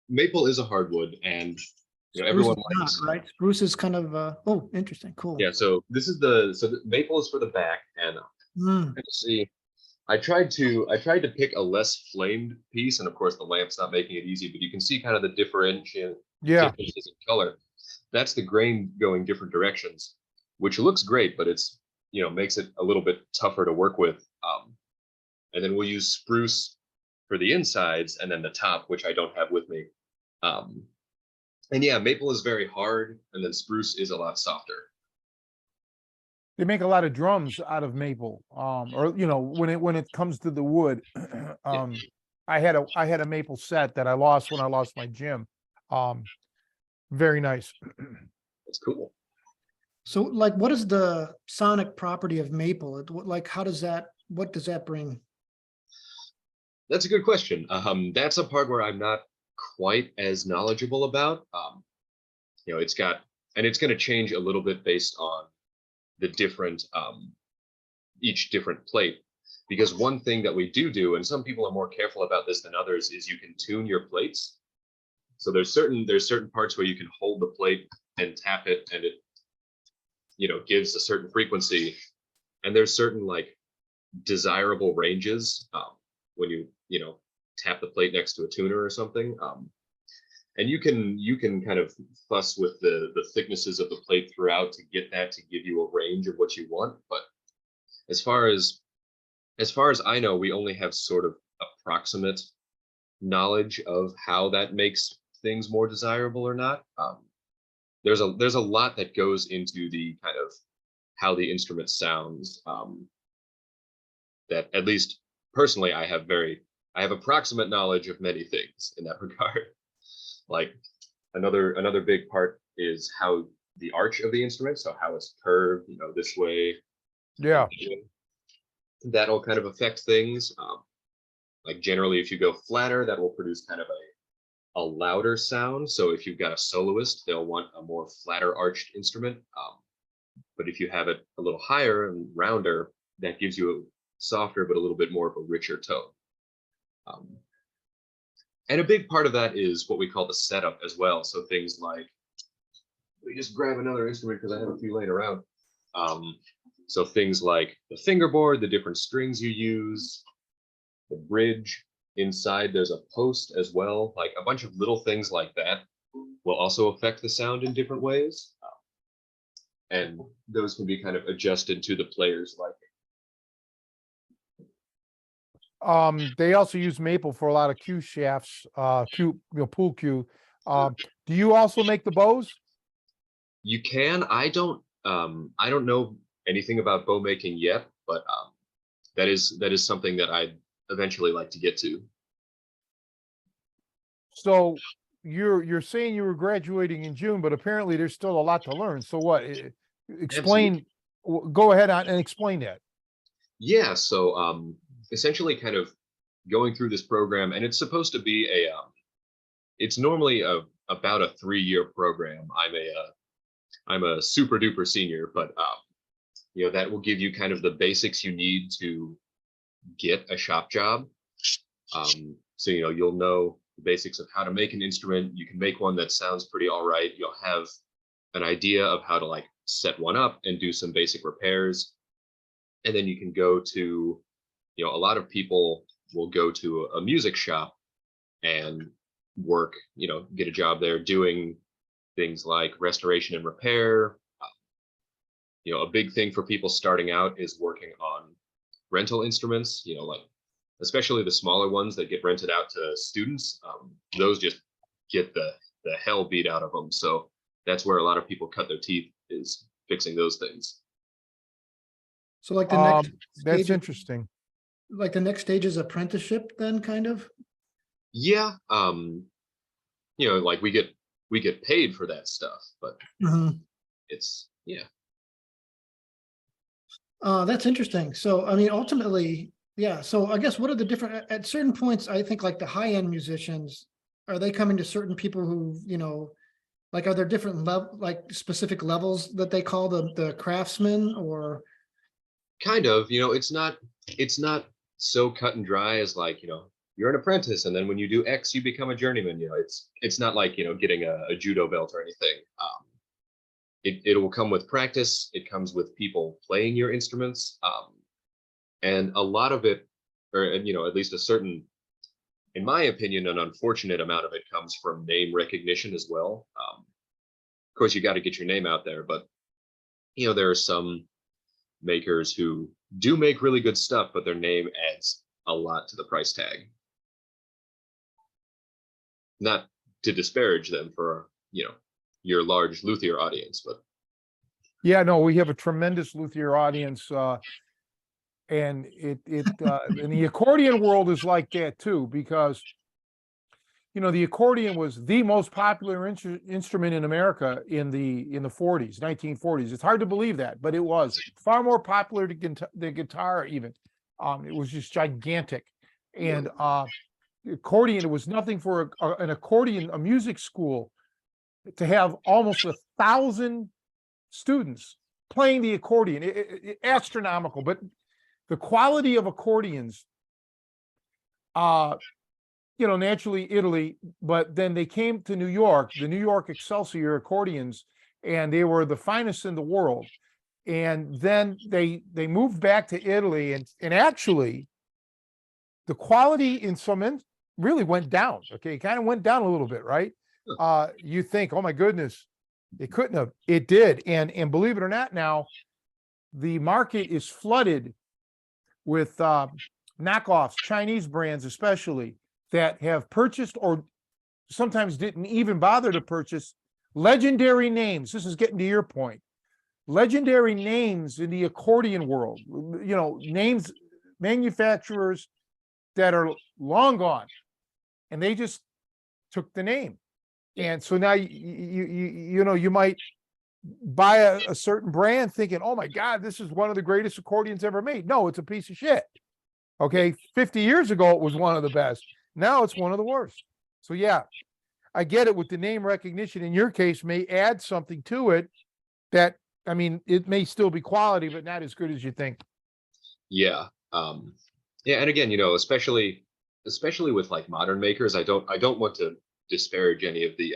Maple is a hardwood, and Spruce everyone is likes, not, right? Spruce is kind of oh, interesting, cool. Yeah, so this is the maple is for the back, and let's see. I tried to pick a less flamed piece, and of course the lamp's not making it easy, but you can see kind of the differences in color. That's the grain going different directions, which looks great, but it's makes it a little bit tougher to work with. And then we'll use spruce for the insides, and then the top, which I don't have with me. And yeah, maple is very hard, and then spruce is a lot softer. They make a lot of drums out of maple, or when it comes to the wood. I had a maple set that I lost when I lost my gym. Very nice. That's cool. So like, what is the sonic property of maple? Like, what does that bring? That's a good question. That's a part where I'm not quite as knowledgeable about. It's going to change a little bit based on the different, each different plate. Because one thing that we do, and some people are more careful about this than others, is you can tune your plates. So there's certain parts where you can hold the plate and tap it, and it gives a certain frequency, and there's certain like desirable ranges when you tap the plate next to a tuner or something, and you can kind of fuss with the thicknesses of the plate throughout to get that to give you a range of what you want. But as far as I know, we only have sort of approximate knowledge of how that makes things more desirable or not. There's a lot that goes into the kind of how the instrument sounds, that at least personally I have approximate knowledge of many things in that regard. Like another big part is how the arch of the instrument, so how it's curved, this way. Yeah. That'll kind of affect things. Like generally, if you go flatter, that will produce kind of a louder sound. So if you've got a soloist, they'll want a more flatter arched instrument. But if you have it a little higher and rounder, that gives you a softer but a little bit more of a richer tone. And a big part of that is what we call the setup as well. So things like, let me just grab another instrument because I have a few laying around. So things like the fingerboard, the different strings you use, the bridge. Inside there's a post as well. Like a bunch of little things like that will also affect the sound in different ways. And those can be kind of adjusted to the player's liking. They also use maple for a lot of cue shafts, pool cue. Do you also make the bows? You can. I don't know anything about bow making yet, but that is something that I'd eventually like to get to. So you're saying you were graduating in June, but apparently there's still a lot to learn. So what? Explain. Go ahead on and explain that. Yeah, so essentially kind of going through this program, and it's supposed to be it's normally about a 3-year program. I'm a super duper senior, but you know, that will give you kind of the basics you need to get a shop job. So, you know, you'll know the basics of how to make an instrument. You can make one that sounds pretty all right. You'll have an idea of how to like set one up and do some basic repairs. And then you can go to, you know, a lot of people will go to a music shop and work, you know, get a job there doing things like restoration and repair. You know, a big thing for people starting out is working on rental instruments, you know, like especially the smaller ones that get rented out to students. Those just get the hell beat out of them. So that's where a lot of people cut their teeth, is fixing those things. So like the next That's stage, interesting. like the next stage is apprenticeship then kind of? Yeah. You know, like we get paid for that stuff, but it's, yeah. That's interesting. So, I mean, ultimately, yeah. So I guess what are the different, at certain points, I think like the high-end musicians, are they coming to certain people who, you know, like, are there different level, like specific levels that they call the craftsmen, or? Kind of, you know, it's not so cut and dry as like, you know, you're an apprentice and then when you do X, you become a journeyman. You know, it's not like, you know, getting a judo belt or anything. It will come with practice. It comes with people playing your instruments. And a lot of it, or, you know, at least a certain, in my opinion, an unfortunate amount of it comes from name recognition as well. Of course, you got to get your name out there, but, you know, there are some makers who do make really good stuff, but their name adds a lot to the price tag. Not to disparage them for, you know, your large Luthier audience, but Yeah, no, we have a tremendous Luthier audience, and in the accordion world is like that too, because you know the accordion was the most popular instrument in America in the 40s, 1940s. It's hard to believe that, but it was far more popular than guitar even. It was just gigantic, and accordion, it was nothing for an accordion, a music school, to have almost 1,000 students playing the accordion. Astronomical, but the quality of accordions, you know, naturally Italy, but then they came to New York, the New York Excelsior accordions, and they were the finest in the world. And then they moved back to Italy, and actually the quality in some really went down. Okay, it kind of went down a little bit, right? You think, oh my goodness, it couldn't have. It did, and believe it or not, now the market is flooded with knockoffs, Chinese brands especially, that have purchased or sometimes didn't even bother to purchase legendary names. This is getting to your point. Legendary names in the accordion world, you know, names, manufacturers that are long gone, and they just took the name. And so now you know, you might buy a certain brand thinking, oh my God, this is one of the greatest accordions ever made. No, it's a piece of shit. Okay, 50 years ago it was one of the best. Now it's one of the worst. So yeah, I get it with the name recognition. In your case, may add something to it that, I mean, it may still be quality, but not as good as you think. yeah. Yeah, and again, you know, especially with like modern makers, I don't want to disparage any of the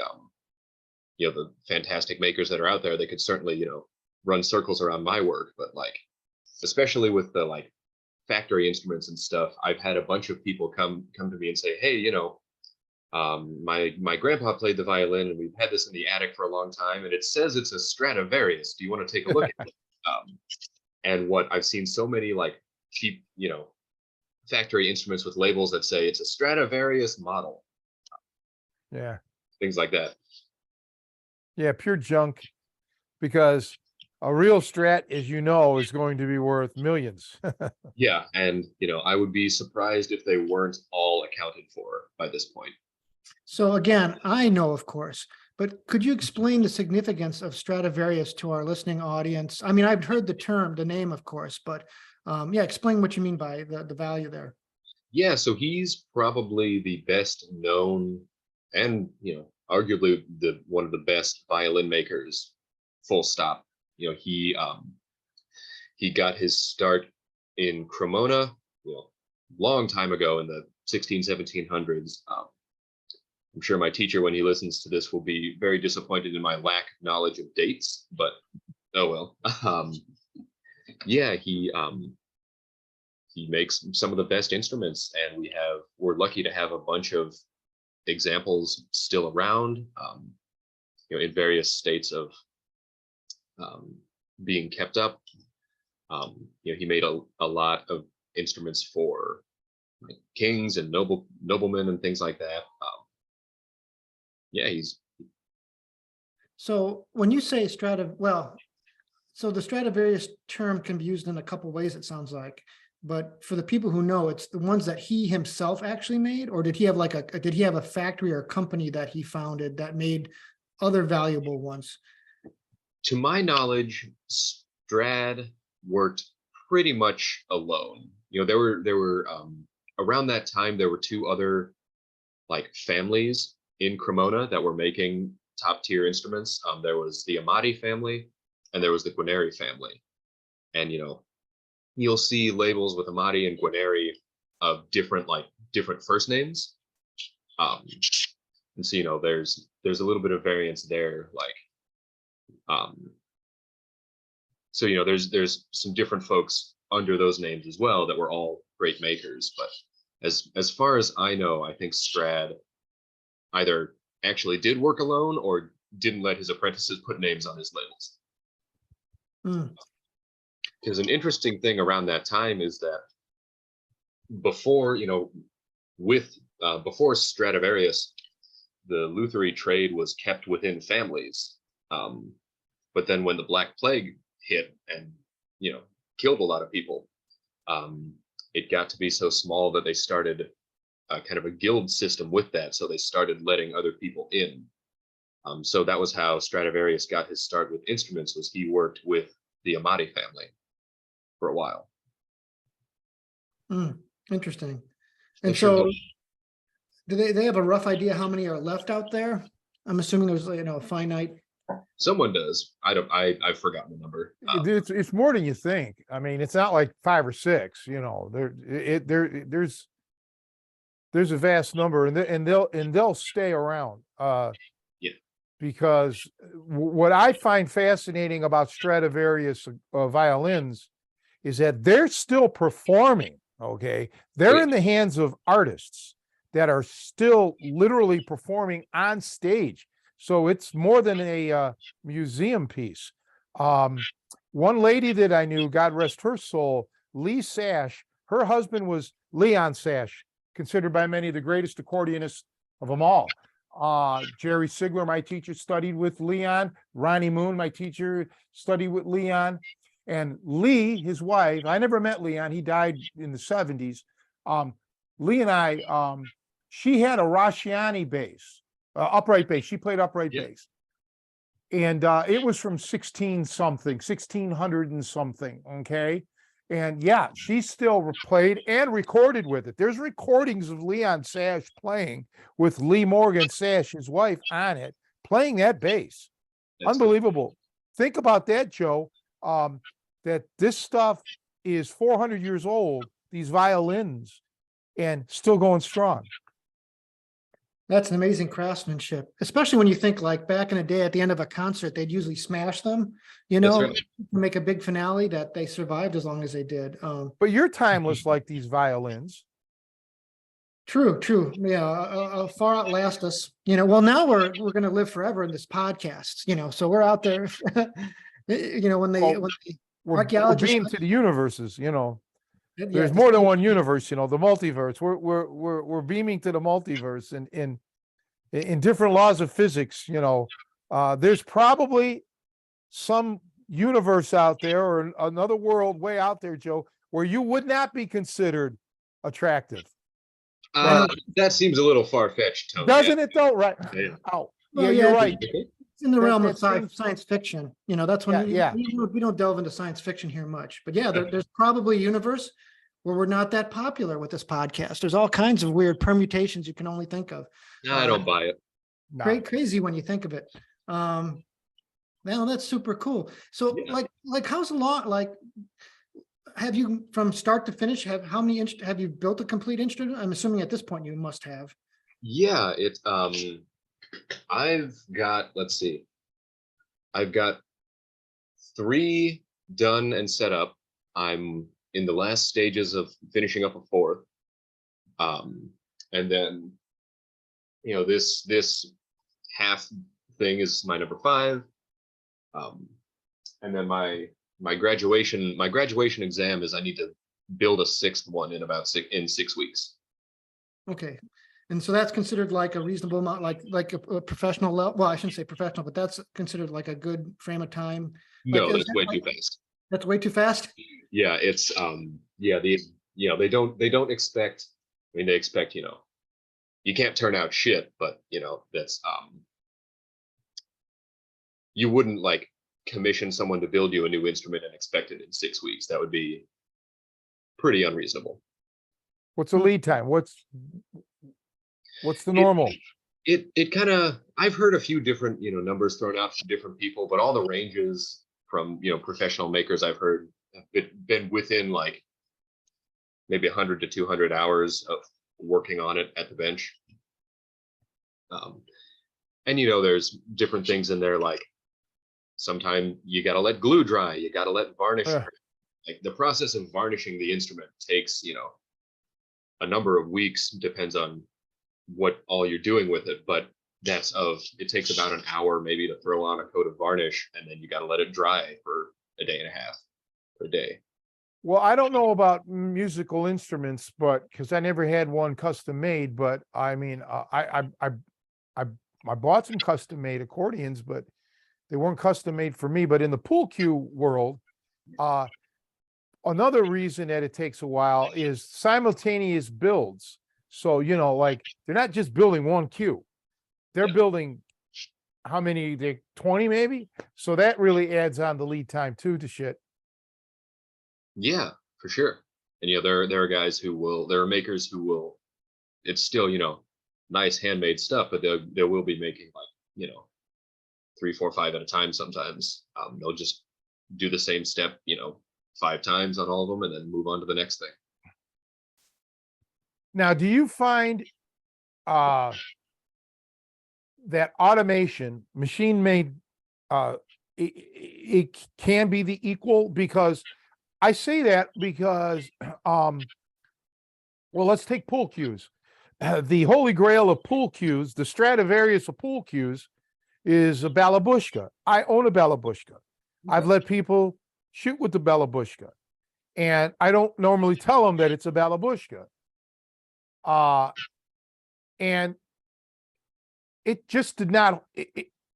you know, the fantastic makers that are out there. They could certainly, you know, run circles around my work, but like especially with the like factory instruments and stuff, I've had a bunch of people come to me and say, hey, you know, my grandpa played the violin and we've had this in the attic for a long time and it says it's a Stradivarius. Do you want to take a look at it? And what I've seen so many like cheap, you know, factory instruments with labels that say it's a Stradivarius model. Yeah. things like that. Yeah, pure junk, because a real Strat, as you know, is going to be worth millions. Yeah, and I would be surprised if they weren't all accounted for by this point. So again, I know, of course, but could you explain the significance of Stradivarius to our listening audience? I mean, I've heard the name, of course, but yeah, explain what you mean by the value there. Yeah, so he's probably the best known and, arguably one of the best violin makers, full stop. He got his start in Cremona, long time ago in the 1700s. I'm sure my teacher, when he listens to this, will be very disappointed in my lack of knowledge of dates, but oh well. Yeah, he makes some of the best instruments, and we're lucky to have a bunch of examples still around, in various states of being kept up. He made a lot of instruments for like kings and noblemen and things like that. Yeah, So when you say so the Stradivarius term can be used in a couple ways, it sounds like. But for the people who know, it's the ones that he himself actually made, or did he have did he have a factory or a company that he founded that made other valuable ones? To my knowledge, Strad worked pretty much alone. There were around that time there were two other like families in Cremona that were making top tier instruments. There was the Amati family and there was the Guarneri family, and you'll see labels with Amati and Guarneri of different first names. And so there's a little bit of variance there, so there's some different folks under those names as well that were all great makers. But as far as I know, I think Strad either actually did work alone or didn't let his apprentices put names on his labels. Because an interesting thing around that time is that before Stradivarius, the Lutherie trade was kept within families. But then when the Black Plague hit and killed a lot of people, it got to be so small that they started kind of a guild system with that. So they started letting other people in. So that was how Stradivarius got his start with instruments, was he worked with the Amati family for a while. Interesting. And so do they have a rough idea how many are left out there? I'm assuming there's a finite. Someone does. I've forgotten the number. It's more than you think. I mean, it's not like 5 or 6. There's a vast number, and they'll stay around. Yeah. Because what I find fascinating about Stradivarius violins is that they're still performing. Okay, they're in the hands of artists that are still literally performing on stage. So it's more than a museum piece. One lady that I knew, God rest her soul, Lee Sash, her husband was Leon Sash, considered by many the greatest accordionists of them all. Jerry Sigler, my teacher, studied with Leon. Ronnie Moon, my teacher, studied with Leon. And Lee, his wife, I never met Leon. He died in the 70s. Lee and I, she had a Rasciani bass, upright bass. She played upright bass. And it was from 1600 and something, okay? And yeah, she still played and recorded with it. There's recordings of Leon Sash playing with Lee Morgan Sash, his wife, on it, playing that bass. That's unbelievable. Cool. Think about that, Joe, that this stuff is 400 years old, these violins, and still going strong. That's an amazing craftsmanship, especially when you think like back in the day at the end of a concert, they'd usually smash them, right. To make a big finale, that they survived as long as they did. But you're timeless like these violins. True. Yeah, far outlast us, well, now we're going to live forever in this podcast, so we're out there, when we're being to the universes, there's more than one universe, the multiverse. We're beaming to the multiverse, and in different laws of physics, there's probably some universe out there or another world way out there, Joe, where you would not be considered attractive. That seems a little far-fetched, Tony. Doesn't it though? Right. Yeah. Oh, Well, yeah, you're yeah, right. It's in the That- realm that of seems- science fiction. That's when Yeah, we don't delve into science fiction here much. But yeah, there's probably a universe where we're not that popular with this podcast. There's all kinds of weird permutations you can only think of. No, I don't buy it. No. Crazy when you think of it. Now that's super cool. So Yeah. like how's the law, like, have you from start to finish, have you built a complete instrument? I'm assuming at this point you must have. Yeah, I've got, let's see, I've got 3 done and set up. I'm in the last stages of finishing up a 4th. And then, this half thing is my number 5. And then my graduation exam is I need to build a 6th one in 6 weeks. Okay. And so that's considered like a reasonable amount, like a professional level. Well, I shouldn't say professional, but that's considered like a good frame of time. No, is that's that way like- too fast. That's way too fast. Yeah, it's they don't expect, I mean, they expect, you can't turn out shit, but that's you wouldn't like commission someone to build you a new instrument and expect it in 6 weeks. That would be pretty unreasonable. What's the lead time? What's the normal? It kind of, I've heard a few different numbers thrown out from different people, but all the ranges from professional makers I've heard have been within like maybe 100 to 200 hours of working on it at the bench. And there's different things in there, like sometimes you got to let glue dry, you got to let varnish. Like the process of varnishing the instrument takes a number of weeks, depends on what all you're doing with it, but it takes about an hour maybe to throw on a coat of varnish, and then you got to let it dry for a day and a half or a day. Well, I don't know about musical instruments, but because I never had one custom made, but I mean, I bought some custom made accordions, but they weren't custom made for me. But in the pool cue world, another reason that it takes a while is simultaneous builds. So, like they're not just building one cue, they're building how many, 20 maybe. So that really adds on the lead time too to shit. Yeah, for sure. And there are guys there are makers who will, it's still, nice handmade stuff, but they will be making like, 3, 4, 5 at a time sometimes. They'll just do the same step, 5 times on all of them and then move on to the next thing. Now, do you find that automation, machine made, it can be the equal? Because I say that because, well, let's take pool cues. The holy grail of pool cues, the Stradivarius of pool cues, is a Balabushka. I own a Balabushka. I've let people shoot with the Balabushka, and I don't normally tell them that it's a Balabushka. And it just did not,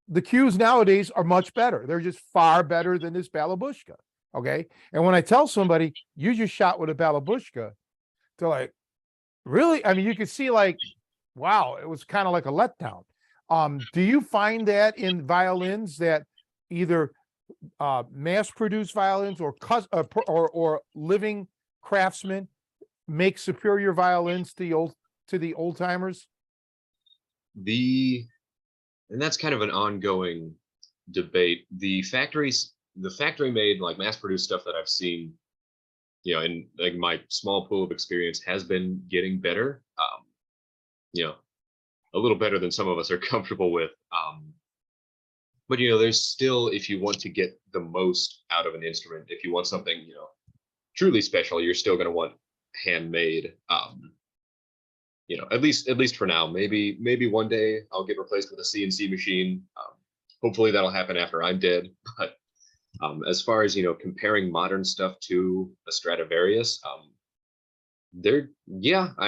the cues nowadays are much better. They're just far better than this Balabushka. Okay. And when I tell somebody you just shot with a Balabushka, they're like, really? I mean, you could see like, wow, it was kind of like a letdown. Do you find that in violins that either mass-produced violins or living craftsmen make superior violins to the old timers? And that's kind of an ongoing debate. The factory made, like mass-produced stuff that I've seen, in like my small pool of experience, has been getting better. A little better than some of us are comfortable with. But there's still, if you want to get the most out of an instrument, if you want something, truly special, you're still going to want handmade. At least for now. Maybe one day I'll get replaced with a CNC machine. Hopefully that'll happen after I'm dead. But as far as comparing modern stuff to a Stradivarius, I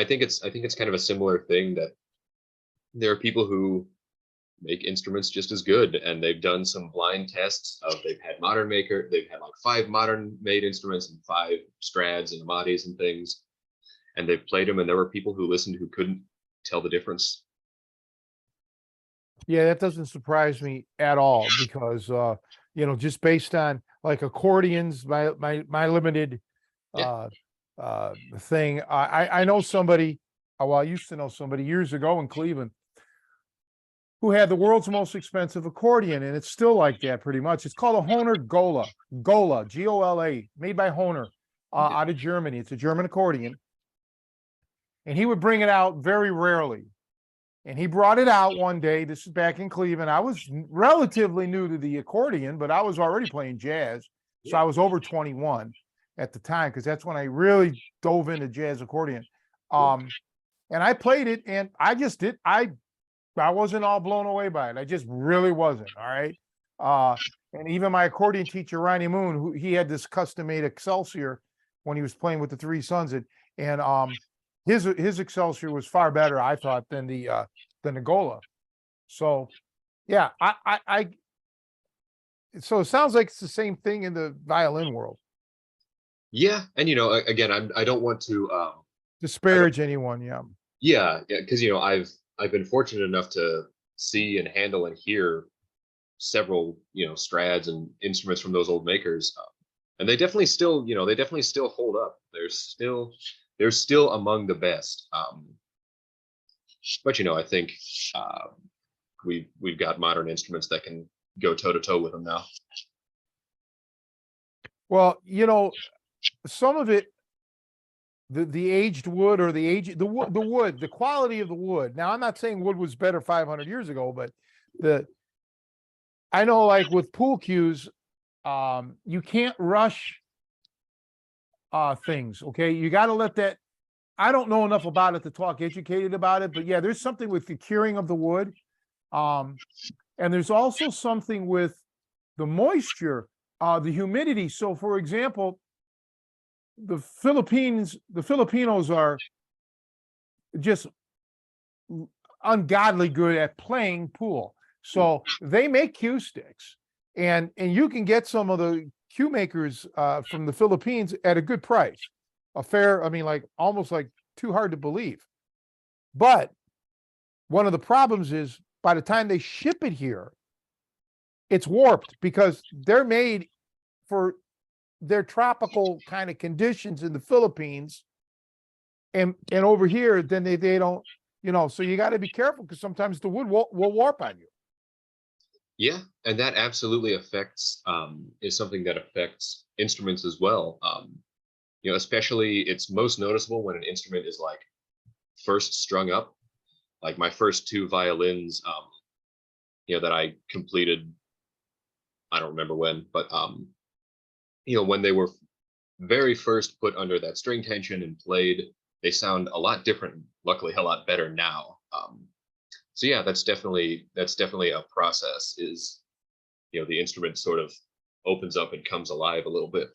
think it's kind of a similar thing, that there are people who make instruments just as good, and they've done some blind tests of they've had like 5 modern made instruments and 5 Strads and Amadis and things, and they've played them, and there were people who listened who couldn't tell the difference. Yeah, that doesn't surprise me at all because just based on like accordions, my limited Yeah. thing. I know somebody, well, I used to know somebody years ago in Cleveland who had the world's most expensive accordion, and it's still like that pretty much. It's called a Hohner Gola, Gola, made by Hohner out of Germany. It's a German accordion. And he would bring it out very rarely. And he brought it out one day. This is back in Cleveland. I was relatively new to the accordion, but I was already playing jazz. So I was over 21 at the time, because that's when I really dove into jazz accordion. And I played it, and I wasn't all blown away by it. I just really wasn't. All right. And even my accordion teacher, Ronnie Moon, he had this custom made Excelsior when he was playing with the Three Sons, and his Excelsior was far better, I thought, than the Gola. So yeah, so it sounds like it's the same thing in the violin world. Yeah, and again, I don't want to Disparage anyone. Yeah. Yeah, because I've been fortunate enough to see and handle and hear several Strads and instruments from those old makers, and they definitely still hold up. They're still among the best. But I think we've got modern instruments that can go toe to toe with them now. Well, some of it, the aged wood or the wood, the quality of the wood. Now, I'm not saying wood was better 500 years ago, but I know, like with pool cues, you can't rush things. Okay, you got to let that. I don't know enough about it to talk educated about it, but yeah, there's something with the curing of the wood, and there's also something with the moisture, the humidity. So, for example, the Filipinos are just ungodly good at playing pool. So they make cue sticks, and you can get some of the cue makers from the Philippines at a good price. Like almost like too hard to believe. But one of the problems is by the time they ship it here, it's warped because they're made for their tropical kind of conditions in the Philippines, and over here, then they don't, so you got to be careful because sometimes the wood will warp on you. Yeah, and that absolutely is something that affects instruments as well. Especially it's most noticeable when an instrument is like first strung up. Like my first 2 violins, that I completed, I don't remember when, but when they were very first put under that string tension and played, they sound a lot different. Luckily, a lot better now. So yeah, that's definitely a process. Is the instrument sort of opens up and comes alive a little bit.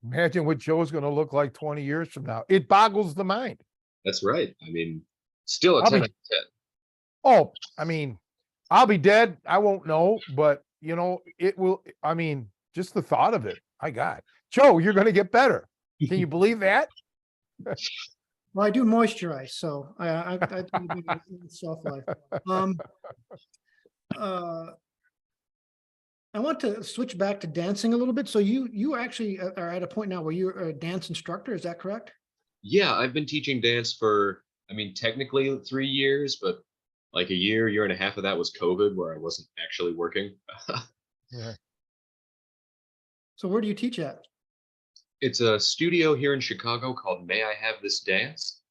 Imagine what Joe's going to look like 20 years from now. It boggles the mind. That's right. I mean, still a 10 out of 10. Oh, I'll be dead. I won't know, but it will. Just the thought of it. My God, Joe, you're going to get better. Can you believe that? Well, I do moisturize, so I do soft life. I want to switch back to dancing a little bit. So you actually are at a point now where you're a dance instructor. Is that correct? Yeah, I've been teaching dance for, technically 3 years, but like a year and a half of that was COVID, where I wasn't actually working. Yeah. So where do you teach at? It's a studio here in Chicago called May I Have This Dance?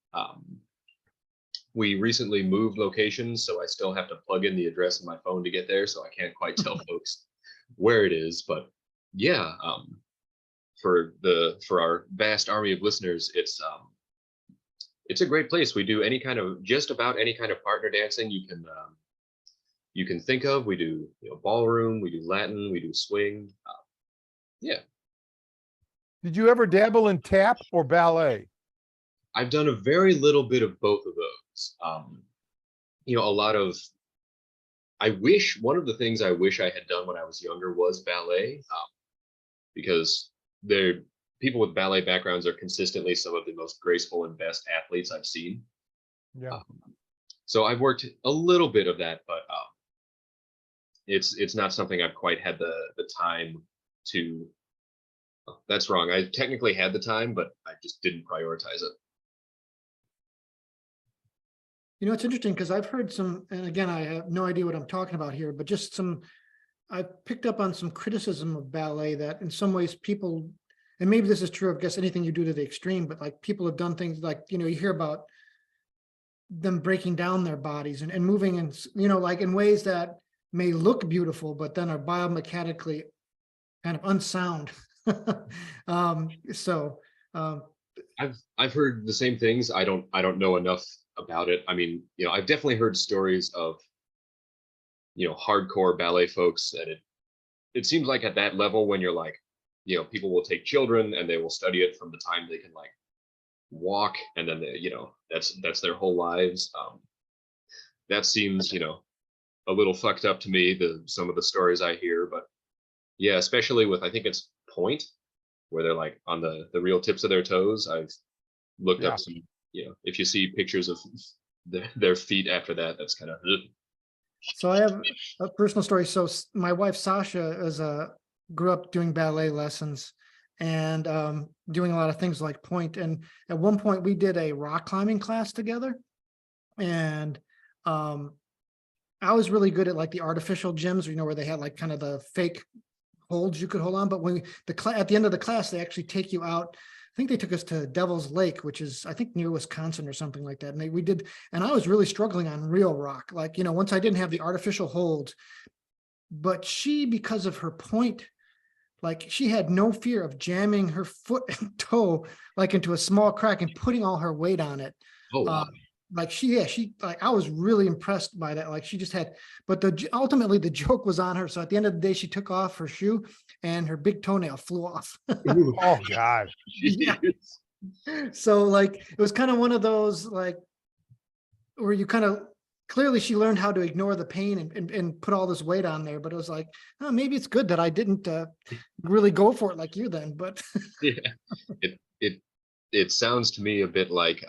We recently moved locations, so I still have to plug in the address on my phone to get there, so I can't quite tell folks where it is. But yeah, for our vast army of listeners, it's a great place. We do just about any kind of partner dancing you can think of. We do ballroom, we do Latin, we do swing. Yeah. Did you ever dabble in tap or ballet? I've done a very little bit of both of those. things. You know, a lot of, one of the things I wish I had done when I was younger was ballet, because people with ballet backgrounds are consistently some of the most graceful and best athletes I've seen. Yeah. So I've worked a little bit of that, but it's not something I've quite had the time to. That's wrong. I technically had the time, but I just didn't prioritize it. You know, it's interesting because I've heard some, and again, I have no idea what I'm talking about here, but just I've picked up on some criticism of ballet that in some ways people, and maybe this is true of, I guess, anything you do to the extreme, but like people have done things like, you know, you hear about them breaking down their bodies and moving in, you know, like in ways that may look beautiful, but then are biomechanically kind of unsound. So I've heard the same things. I don't know enough about it. I mean, you know, I've definitely heard stories of, you know, hardcore ballet folks that it seems like at that level when you're like, you know, people will take children and they will study it from the time they can like walk, and then they, you know, that's their whole lives. That seems, you know, a little fucked up to me, some of the stories I hear, but yeah, especially with, I think it's point, where they're like on the real tips of their toes. I've looked up some, you know, if you see pictures of their feet after that, that's kind of. So I have a personal story. So my wife Sasha grew up doing ballet lessons and doing a lot of things like point. And at one point we did a rock climbing class together. And I was really good at like the artificial gyms, you know, where they had like kind of the fake holds you could hold on. But when at the end of the class, they actually take you out. I think they took us to Devil's Lake, which is, I think, near Wisconsin or something like that. And we did, and I was really struggling on real rock. Like, you know, once I didn't have the artificial hold, but she, because of her point, like she had no fear of jamming her foot and toe like into a small crack and putting all her weight on it. Oh, wow. Like like I was really impressed by that. Like she just had, but ultimately the joke was on her. So at the end of the day, she took off her shoe and her big toenail flew off. Oh God. Yeah. So like, it was kind of one of those, like, where you kind of, clearly she learned how to ignore the pain and put all this weight on there, but it was like, oh, maybe it's good that I didn't really go for it like you then, but. Yeah, it sounds to me a bit like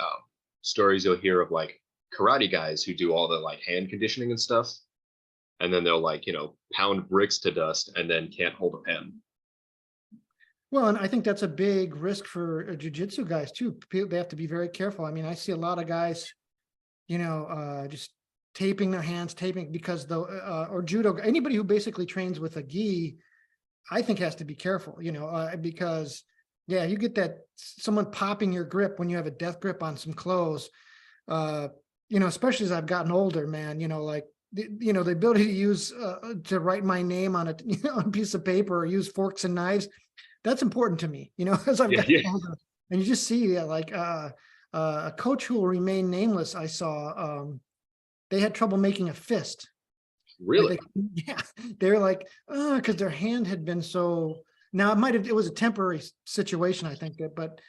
stories you'll hear of like karate guys who do all the like hand conditioning and stuff, and then they'll like, you know, pound bricks to dust and then can't hold a pen. Well, and I think that's a big risk for jujitsu guys too. They have to be very careful. I mean, I see a lot of guys, you know, just taping their hands, because or judo, anybody who basically trains with a gi, I think has to be careful, you know, because yeah, you get that someone popping your grip when you have a death grip on some clothes, you know, especially as I've gotten older, man, you know, like, you know, the ability to use, to write my name on on a piece of paper or use forks and knives, that's important to me, you know, as I've gotten older. And you just see like a coach who will remain nameless. I saw they had trouble making a fist. Really? Yeah, they're like, because their hand had been so. Now it was a temporary situation, I think, but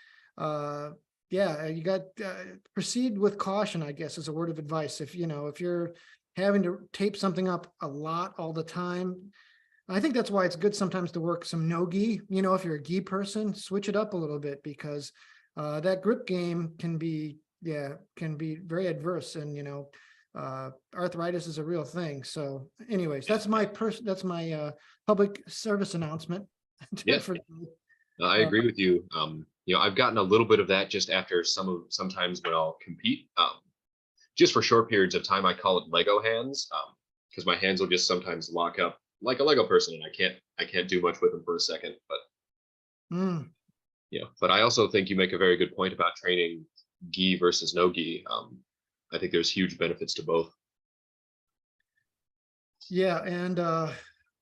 yeah, you got proceed with caution, I guess, is a word of advice. If you're having to tape something up a lot all the time, I think that's why it's good sometimes to work some no gi. You know, if you're a gi person, switch it up a little bit, because that grip game can be very adverse, and you know, arthritis is a real thing. So anyways, that's my public service announcement. Yeah, I agree with you. You know, I've gotten a little bit of that just after sometimes when I'll compete, just for short periods of time. I call it Lego hands, because my hands will just sometimes lock up like a Lego person, and I can't do much with them for a second. But yeah, but I also think you make a very good point about training gi versus no gi. I think there's huge benefits to both. Yeah, and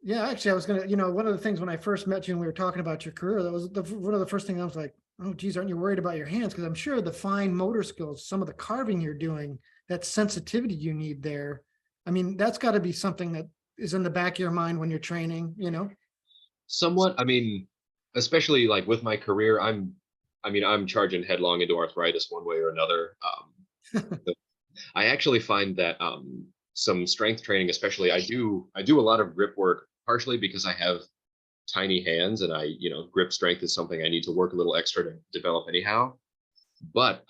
yeah, actually, I was gonna, you know, one of the things when I first met you and we were talking about your career, that was one of the first things I was like, oh, geez, aren't you worried about your hands? Because I'm sure the fine motor skills, some of the carving you're doing, that sensitivity you need there. I mean, that's got to be something that is in the back of your mind when you're training, you know? Somewhat. I mean, especially like with my career, I'm charging headlong into arthritis one way or another. I actually find that some strength training, especially I do a lot of grip work, partially because I have tiny hands and grip strength is something I need to work a little extra to develop anyhow. But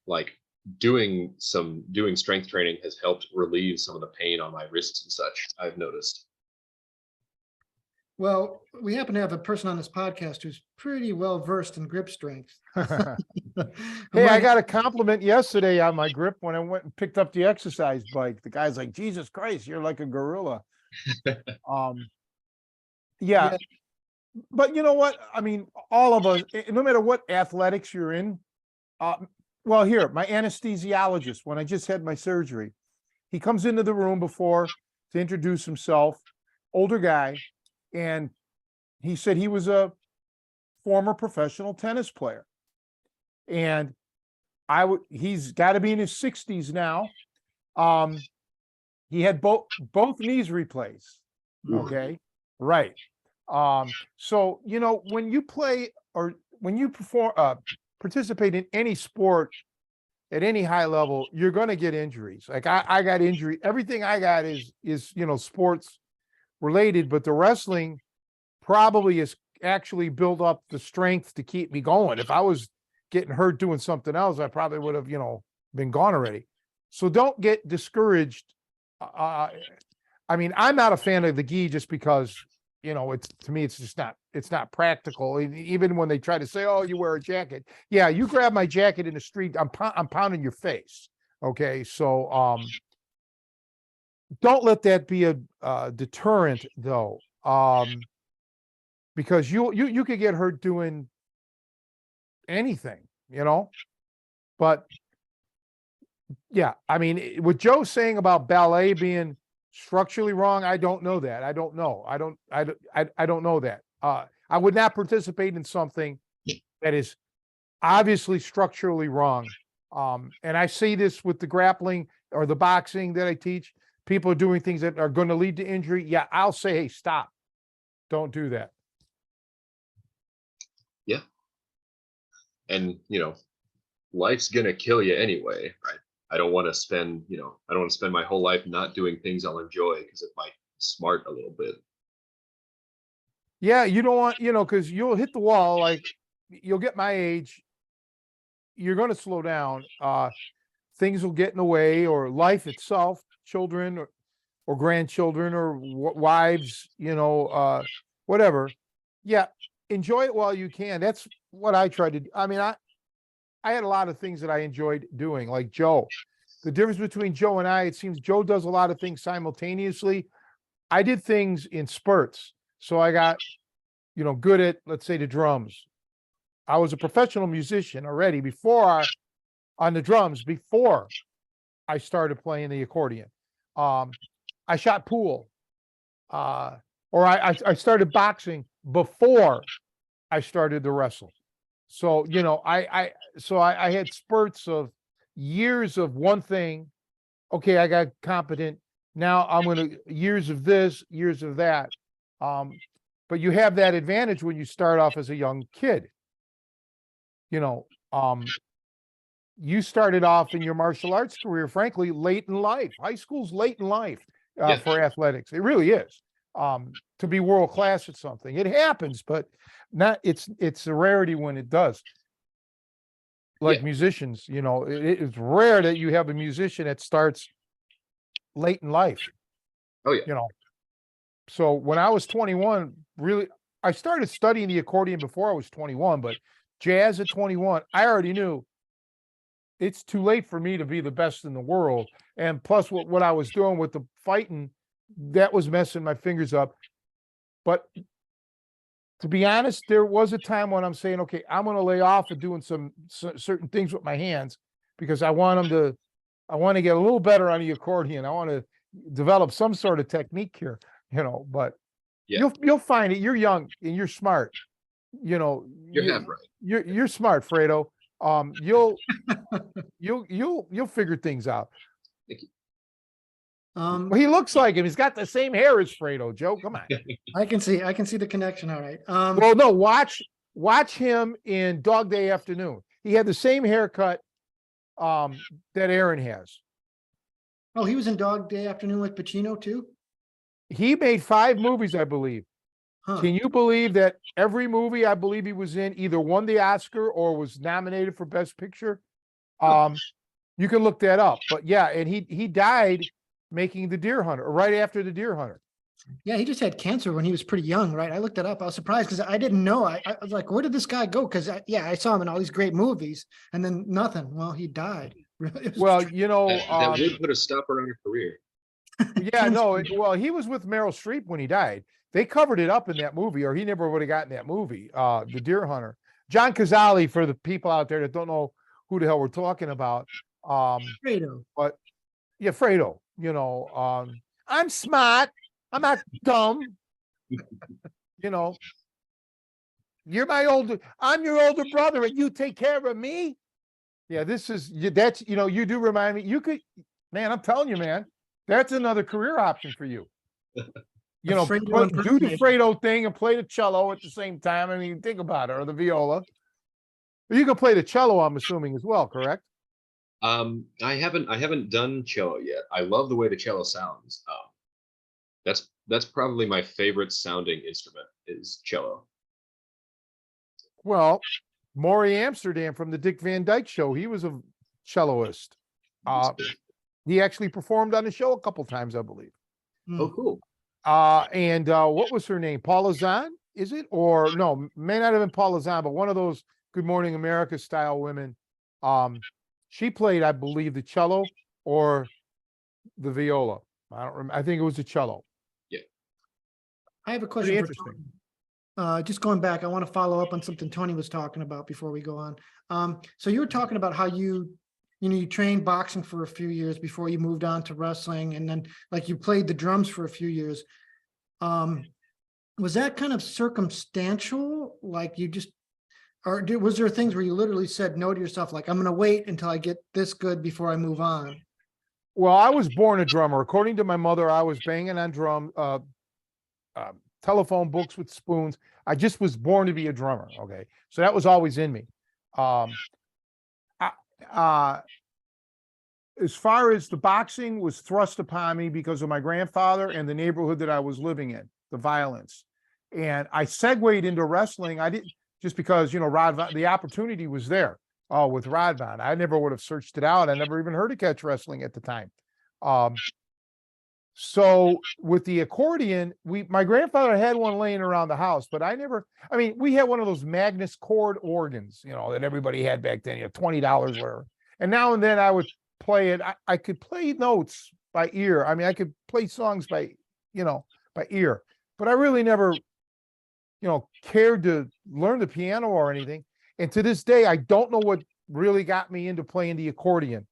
like doing strength training has helped relieve some of the pain on my wrists and such, I've noticed. Well, we happen to have a person on this podcast who's pretty well versed in grip strength. Hey, I got a compliment yesterday on my grip when I went and picked up the exercise bike. The guy's like, Jesus Christ, you're like a gorilla. Yeah. But you know what? I mean, all of us, no matter what athletics you're in, well, here, my anesthesiologist, when I just had my surgery, he comes into the room before to introduce himself, older guy, and he said he was a former professional tennis player. And he's got to be in his 60s now. He had both knees replaced. Okay. Right. So, when you play or when you participate in any sport at any high level, you're going to get injuries. Like I got injury. Everything I got is sports related, but the wrestling probably is actually built up the strength to keep me going. If I was getting hurt doing something else, I probably would have, been gone already. So don't get discouraged. I mean, I'm not a fan of the gi just because, to me, it's just it's not practical. Even when they try to say, oh, you wear a jacket. Yeah, you grab my jacket in the street, I'm pounding your face. Okay. So, don't let that be a deterrent though. Because you could get hurt doing anything, but yeah, I mean, what Joe's saying about ballet being structurally wrong, I don't know that. I don't know. I don't know that. I would not participate in something that is obviously structurally wrong. And I see this with the grappling or the boxing that I teach. People are doing things that are going to lead to injury. Yeah, I'll say, hey, stop. Don't do that. Yeah. And, life's going to kill you anyway, right? I don't want to spend my whole life not doing things I'll enjoy because it might smart a little bit. Yeah, you don't want, because you'll hit the wall, like you'll get my age, you're going to slow down. Things will get in the way, or life itself, children or grandchildren or wives, whatever. Yeah, enjoy it while you can. That's what I try to do. I mean, I had a lot of things that I enjoyed doing, like Joe. The difference between Joe and I, it seems Joe does a lot of things simultaneously. I did things in spurts. So I got, good at, let's say, the drums. I was a professional musician already on the drums before I started playing the accordion. I shot pool, or I started boxing before I started to wrestle. So, I had spurts of years of one thing. Okay, I got competent. Now I'm going to years of this, years of that. But you have that advantage when you start off as a young kid. You started off in your martial arts career, frankly, late in life. High school's late in life for athletics. It really is. To be world class at something, it happens, but it's a rarity when it does. Like musicians, it's rare that you have a musician that starts late in life. Oh yeah. So when I was 21, really, I started studying the accordion before I was 21, but jazz at 21, I already knew it's too late for me to be the best in the world. And plus what I was doing with the fighting, that was messing my fingers up. But to be honest, there was a time when I'm saying, okay, I'm going to lay off of doing some certain things with my hands because I want to get a little better on the accordion. I want to develop some sort of technique here, but you'll find it. You're young and you're smart. You're smart, Fredo. You'll figure things out. Thank you. Well, he looks like him. He's got the same hair as Fredo. Joe, come on. I can see the connection. All right. Well, no, watch him in Dog Day Afternoon. He had the same haircut that Aaron has. Oh, he was in Dog Day Afternoon with Pacino too? He made 5 movies, I believe. Huh. Can you believe that every movie I believe he was in either won the Oscar or was nominated for Best Picture? You can look that up. But yeah, and he died making The Deer Hunter, or right after The Deer Hunter. Yeah, he just had cancer when he was pretty young, right? I looked it up. I was surprised because I didn't know. I was like, where did this guy go? Because I saw him in all these great movies and then nothing. Well, he died. It was Well, strange. you know, That would put a stopper on a career. yeah, Cancer. no, well, he was with Meryl Streep when he died. They covered it up in that movie, or he never would have gotten that movie, The Deer Hunter. John Cazale, for the people out there that don't know who the hell we're talking about. Fredo. But yeah, Fredo, you know, I'm smart. I'm not dumb. You know, I'm your older brother and you take care of me. Yeah, that's, you do remind me, man, I'm telling you, man, that's another career option for you. You know, Fredo do the impersonator. Fredo thing and play the cello at the same time. I mean, think about it, or the viola. You can play the cello, I'm assuming, as well, correct? I haven't done cello yet. I love the way the cello sounds. That's probably my favorite sounding instrument is cello. Well, Maury Amsterdam from the Dick Van Dyke Show, he was a celloist. He actually performed on the show a couple times, I believe. Oh, cool. And what was her name? Paula Zahn, is it? Or no, may not have been Paula Zahn, but one of those Good Morning America style women. She played, I believe, the cello or the viola. I don't remember. I think it was the cello. Yeah. I have a question Pretty for interesting. Tony. Just going back, I want to follow up on something Tony was talking about before we go on. So you were talking about how you trained boxing for a few years before you moved on to wrestling, and then like you played the drums for a few years. Was that kind of circumstantial? Like you just, was there things where you literally said no to yourself, like I'm going to wait until I get this good before I move on? Well, I was born a drummer. According to my mother, I was banging on telephone books with spoons. I just was born to be a drummer. Okay. So that was always in me. As far as the boxing was thrust upon me because of my grandfather and the neighborhood that I was living in, the violence. And I segued into wrestling. I didn't, just because, Rod Von, the opportunity was there with Rod Von. I never would have searched it out. I never even heard of catch wrestling at the time. So with the accordion, my grandfather had one laying around the house, but we had one of those Magnus chord organs, that everybody had back then, $20 whatever. And now and then I would play it. I could play notes by ear. I mean, I could play songs by ear, but I really never, cared to learn the piano or anything. And to this day, I don't know what really got me into playing the accordion.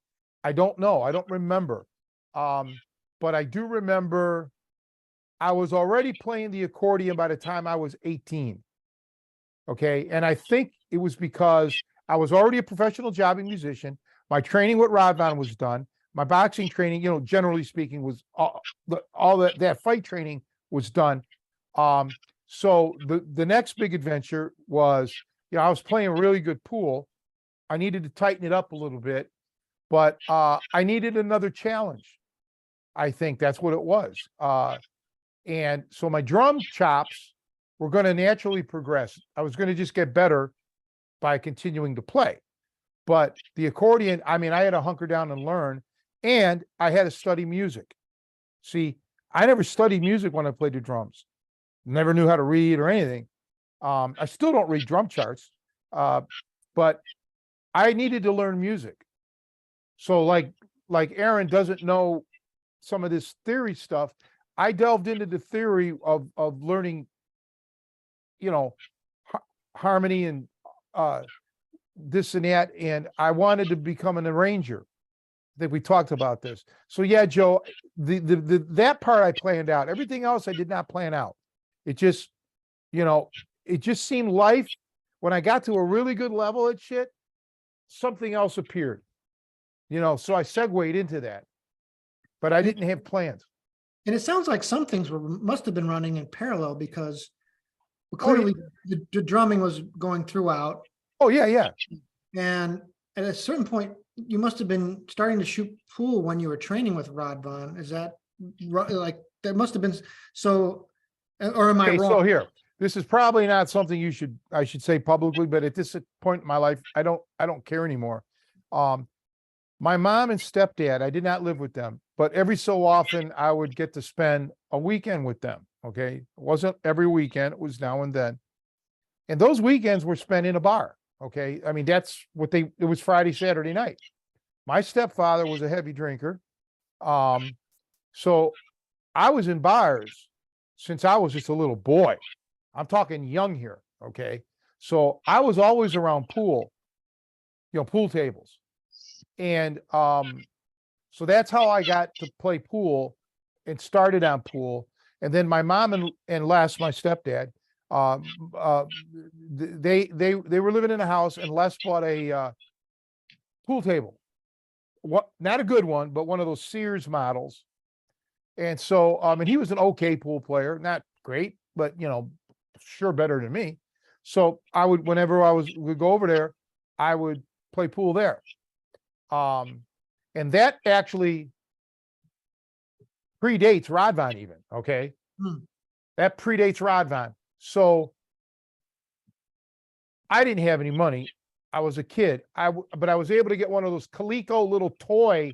I don't know. I don't remember. But I do remember I was already playing the accordion by the time I was 18. Okay. And I think it was because I was already a professional jobbing musician. My training with Rod Von was done. My boxing training, generally speaking, was all that fight training was done. So the next big adventure was, I was playing really good pool. I needed to tighten it up a little bit, but I needed another challenge. I think that's what it was. And so my drum chops were going to naturally progress. I was going to just get better by continuing to play. But the accordion, I had to hunker down and learn, and I had to study music. See, I never studied music when I played the drums. Never knew how to read or anything. I still don't read drum charts, but I needed to learn music. So like Aaron doesn't know some of this theory stuff. I delved into the theory of learning, harmony and this and that, and I wanted to become an arranger. I think we talked about this. So yeah, Joe, that part I planned out. Everything else I did not plan out. It just, it just seemed life. When I got to a really good level at shit, something else appeared. So I segued into that. But I didn't have plans. And it sounds like some things must have been running in parallel because clearly the drumming was going throughout. Oh, yeah, yeah. And at a certain point, you must have been starting to shoot pool when you were training with Rod Vaughn. Is that like, that must have been, so, or am I Okay, wrong? so here, this is probably not something I should say publicly, but at this point in my life, I don't care anymore. My mom and stepdad, I did not live with them, but every so often I would get to spend a weekend with them. Okay. It wasn't every weekend, it was now and then. And those weekends were spent in a bar. Okay. I mean, that's what it was Friday, Saturday night. My stepfather was a heavy drinker. So I was in bars since I was just a little boy. I'm talking young here. Okay. So I was always around pool, pool tables. And so that's how I got to play pool and started on pool. And then my mom and Les, my stepdad, they were living in a house, and Les bought a pool table. What, not a good one, but one of those Sears models. And so, and he was an okay pool player, not great, but sure better than me. So I would, whenever would go over there, I would play pool there. And that actually predates Rod Vaughn even, okay? That predates Rod Vaughn. So I didn't have any money. I was a kid. But I was able to get one of those Coleco little toy,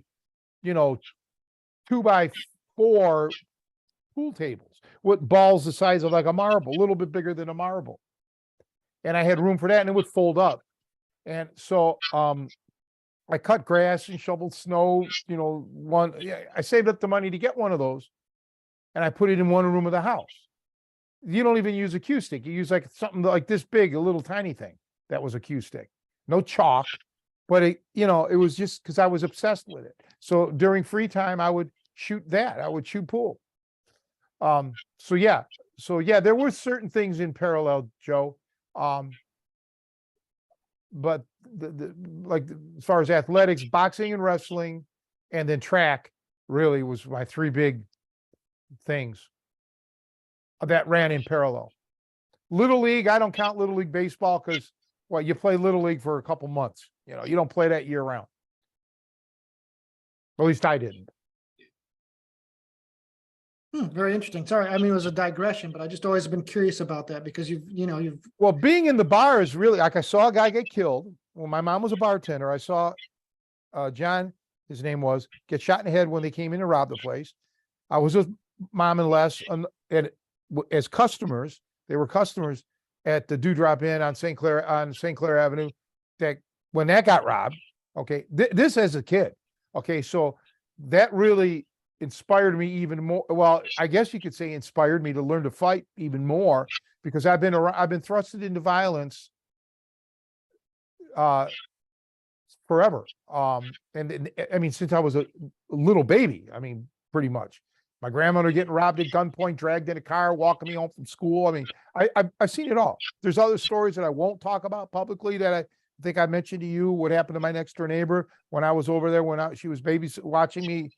2x4 pool tables with balls the size of like a marble, a little bit bigger than a marble. And I had room for that, and it would fold up. And so I cut grass and shoveled snow, I saved up the money to get one of those, and I put it in one room of the house. You don't even use a cue stick. You use like something like this big, a little tiny thing. That was a cue stick. No chalk, but it was just because I was obsessed with it. So during free time, I would shoot that. I would shoot pool. So yeah, there were certain things in parallel, Joe. But like as far as athletics, boxing and wrestling, and then track really was my three big things that ran in parallel. Little League, I don't count Little League baseball because you play Little League for a couple months. You don't play that year round. At least I didn't. Very interesting. Sorry, I mean, it was a digression, but I just always been curious about that because you've Well, being in the bar is really like I saw a guy get killed when my mom was a bartender. I saw John, his name was, get shot in the head when they came in to rob the place. I was with Mom and Les as customers. They were customers at the Dewdrop Inn on St. Clair Avenue. That when that got robbed. Okay, this as a kid. Okay, so that really inspired me even more. Well, I guess you could say inspired me to learn to fight even more because I've been thrusted into violence forever. And I mean, since I was a little baby, I mean, pretty much. My grandmother getting robbed at gunpoint, dragged in a car, walking me home from school. I mean, I've seen it all. There's other stories that I won't talk about publicly that I think I mentioned to you. What happened to my next door neighbor when I was over there she was watching me.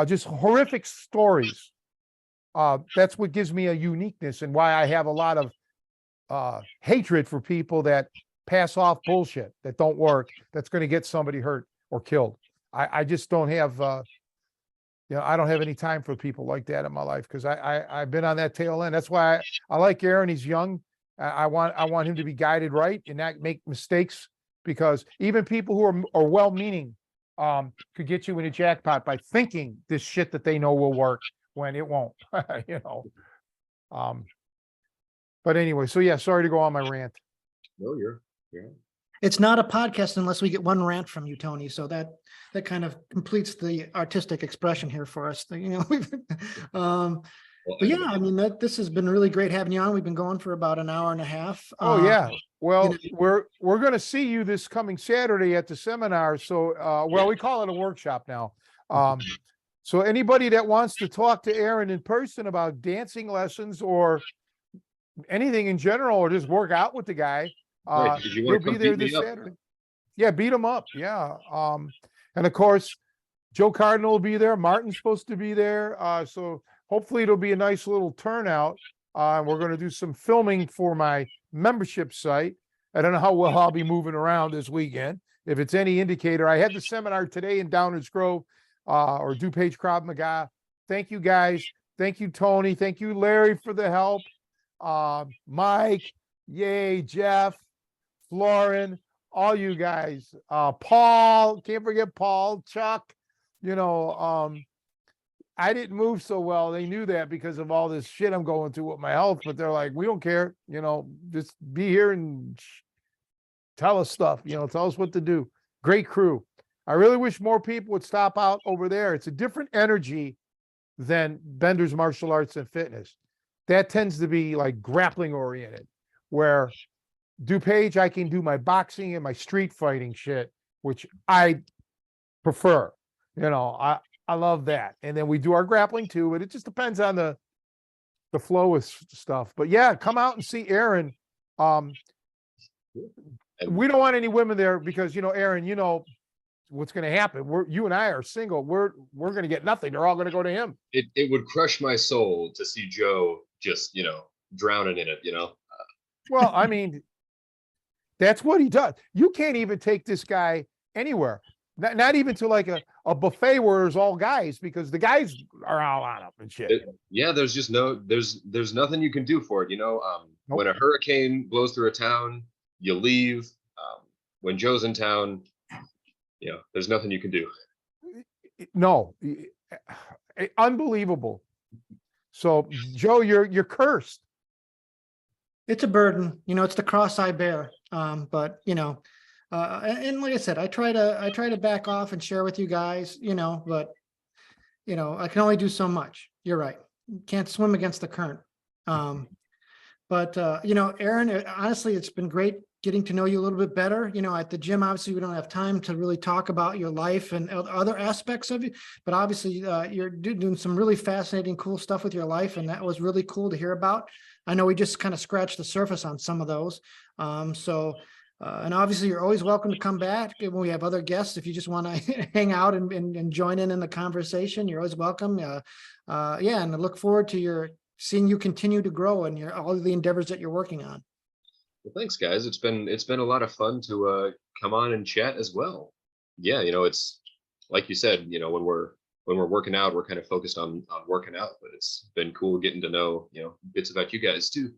Just horrific stories. That's what gives me a uniqueness and why I have a lot of hatred for people that pass off bullshit that don't work, that's going to get somebody hurt or killed. I just don't have, I don't have any time for people like that in my life because I've been on that tail end. That's why I like Aaron. He's young. I want him to be guided right and not make mistakes because even people who are well-meaning could get you in a jackpot by thinking this shit that they know will work when it won't, But anyway, so yeah, sorry to go on my rant. No, you're. It's not a podcast unless we get one rant from you, Tony. So that kind of completes the artistic expression here for us. But yeah, I mean, this has been really great having you on. We've been going for about an hour and a half. Oh yeah. Well, we're going to see you this coming Saturday at the seminar. So, we call it a workshop now. So anybody that wants to talk to Aaron in person about dancing lessons or anything in general, or just work out with the guy, he'll be there this Saturday. Yeah, beat him up. Yeah. And of course, Joe Cardinal will be there. Martin's supposed to be there. So hopefully it'll be a nice little turnout. We're going to do some filming for my membership site. I don't know how well I'll be moving around this weekend. If it's any indicator, I had the seminar today in Downers Grove, or DuPage Krav Maga. Thank you guys. Thank you, Tony. Thank you, Larry, for the help. Mike, yay, Jeff, Florin, all you guys. Paul, can't forget Paul, Chuck. I didn't move so well. They knew that because of all this shit I'm going through with my health, but they're like, we don't care, just be here and tell us stuff, tell us what to do. Great crew. I really wish more people would stop out over there. It's a different energy than Bender's Martial Arts and Fitness. That tends to be like grappling oriented, where DuPage, I can do my boxing and my street fighting shit, which I prefer. I love that. And then we do our grappling too, but it just depends on the flow of stuff. But yeah, come out and see Aaron. We don't want any women there because, Aaron, what's going to happen. You and I are single. We're going to get nothing. They're all going to go to him. It would crush my soul to see Joe just, drowning in it, Well, I mean, that's what he does. You can't even take this guy anywhere. Not even to like a buffet where there's all guys, because the guys are all on up and shit. There's just there's nothing you can do for it. Nope. When a hurricane blows through a town, you leave. When Joe's in town, there's nothing you can do. No, unbelievable. So Joe, you're cursed. It's a burden, it's the cross I bear. But and like I said, I try to back off and share with you guys, but I can only do so much. You're right. Can't swim against the current. But Aaron, honestly, it's been great getting to know you a little bit better. At the gym, obviously, we don't have time to really talk about your life and other aspects of you, but obviously you're doing some really fascinating, cool stuff with your life. And that was really cool to hear about. I know we just kind of scratched the surface on some of those. And obviously you're always welcome to come back when we have other guests. If you just want to hang out and join in the conversation, you're always welcome. And I look forward to seeing you continue to grow and all of the endeavors that you're working on. Well, thanks, guys. It's been a lot of fun to come on and chat as well. Yeah, it's like you said, when we're working out, we're kind of focused on working out, but it's been cool getting to know, bits about you guys too.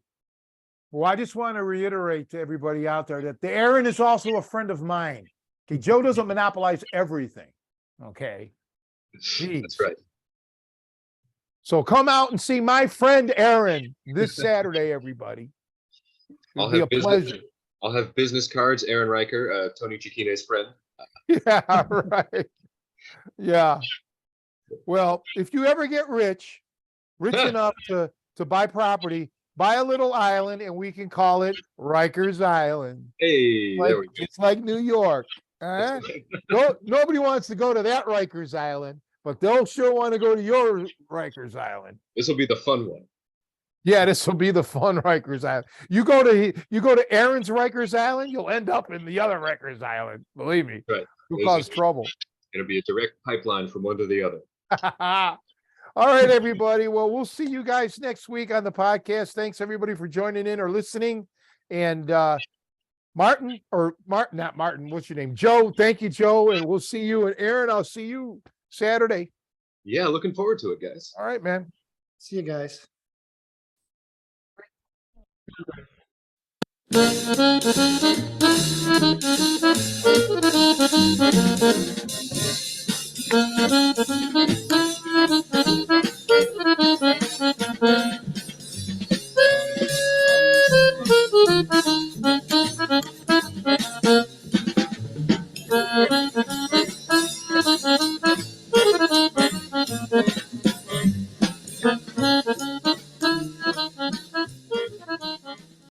Well, I just want to reiterate to everybody out there that the Aaron is also a friend of mine. Okay, Joe doesn't monopolize everything. Okay. Jeez. That's right. So come out and see my friend Aaron this Saturday, everybody. It'll be a pleasure. I'll have business cards, Aaron Ryker, Tony Cecchine's friend. Yeah, right. Yeah. Well, if you ever get rich enough to buy property, buy a little island and we can call it Ryker's Island. Hey, there we go. It's like New York. Nobody wants to go to that Ryker's Island, but they'll sure want to go to your Ryker's Island. This will be the fun one. Yeah, this will be the fun Ryker's Island. You go to Aaron's Ryker's Island, you'll end up in the other Ryker's Island. Believe me. Right. You'll cause trouble. It'll be a direct pipeline from one to the other. All right, everybody. Well, we'll see you guys next week on the podcast. Thanks everybody for joining in or listening. And Martin, not Martin, what's your name? Joe. Thank you, Joe. And we'll see you. And Aaron, I'll see you Saturday. Yeah, looking forward to it, guys. All right, man. See you guys.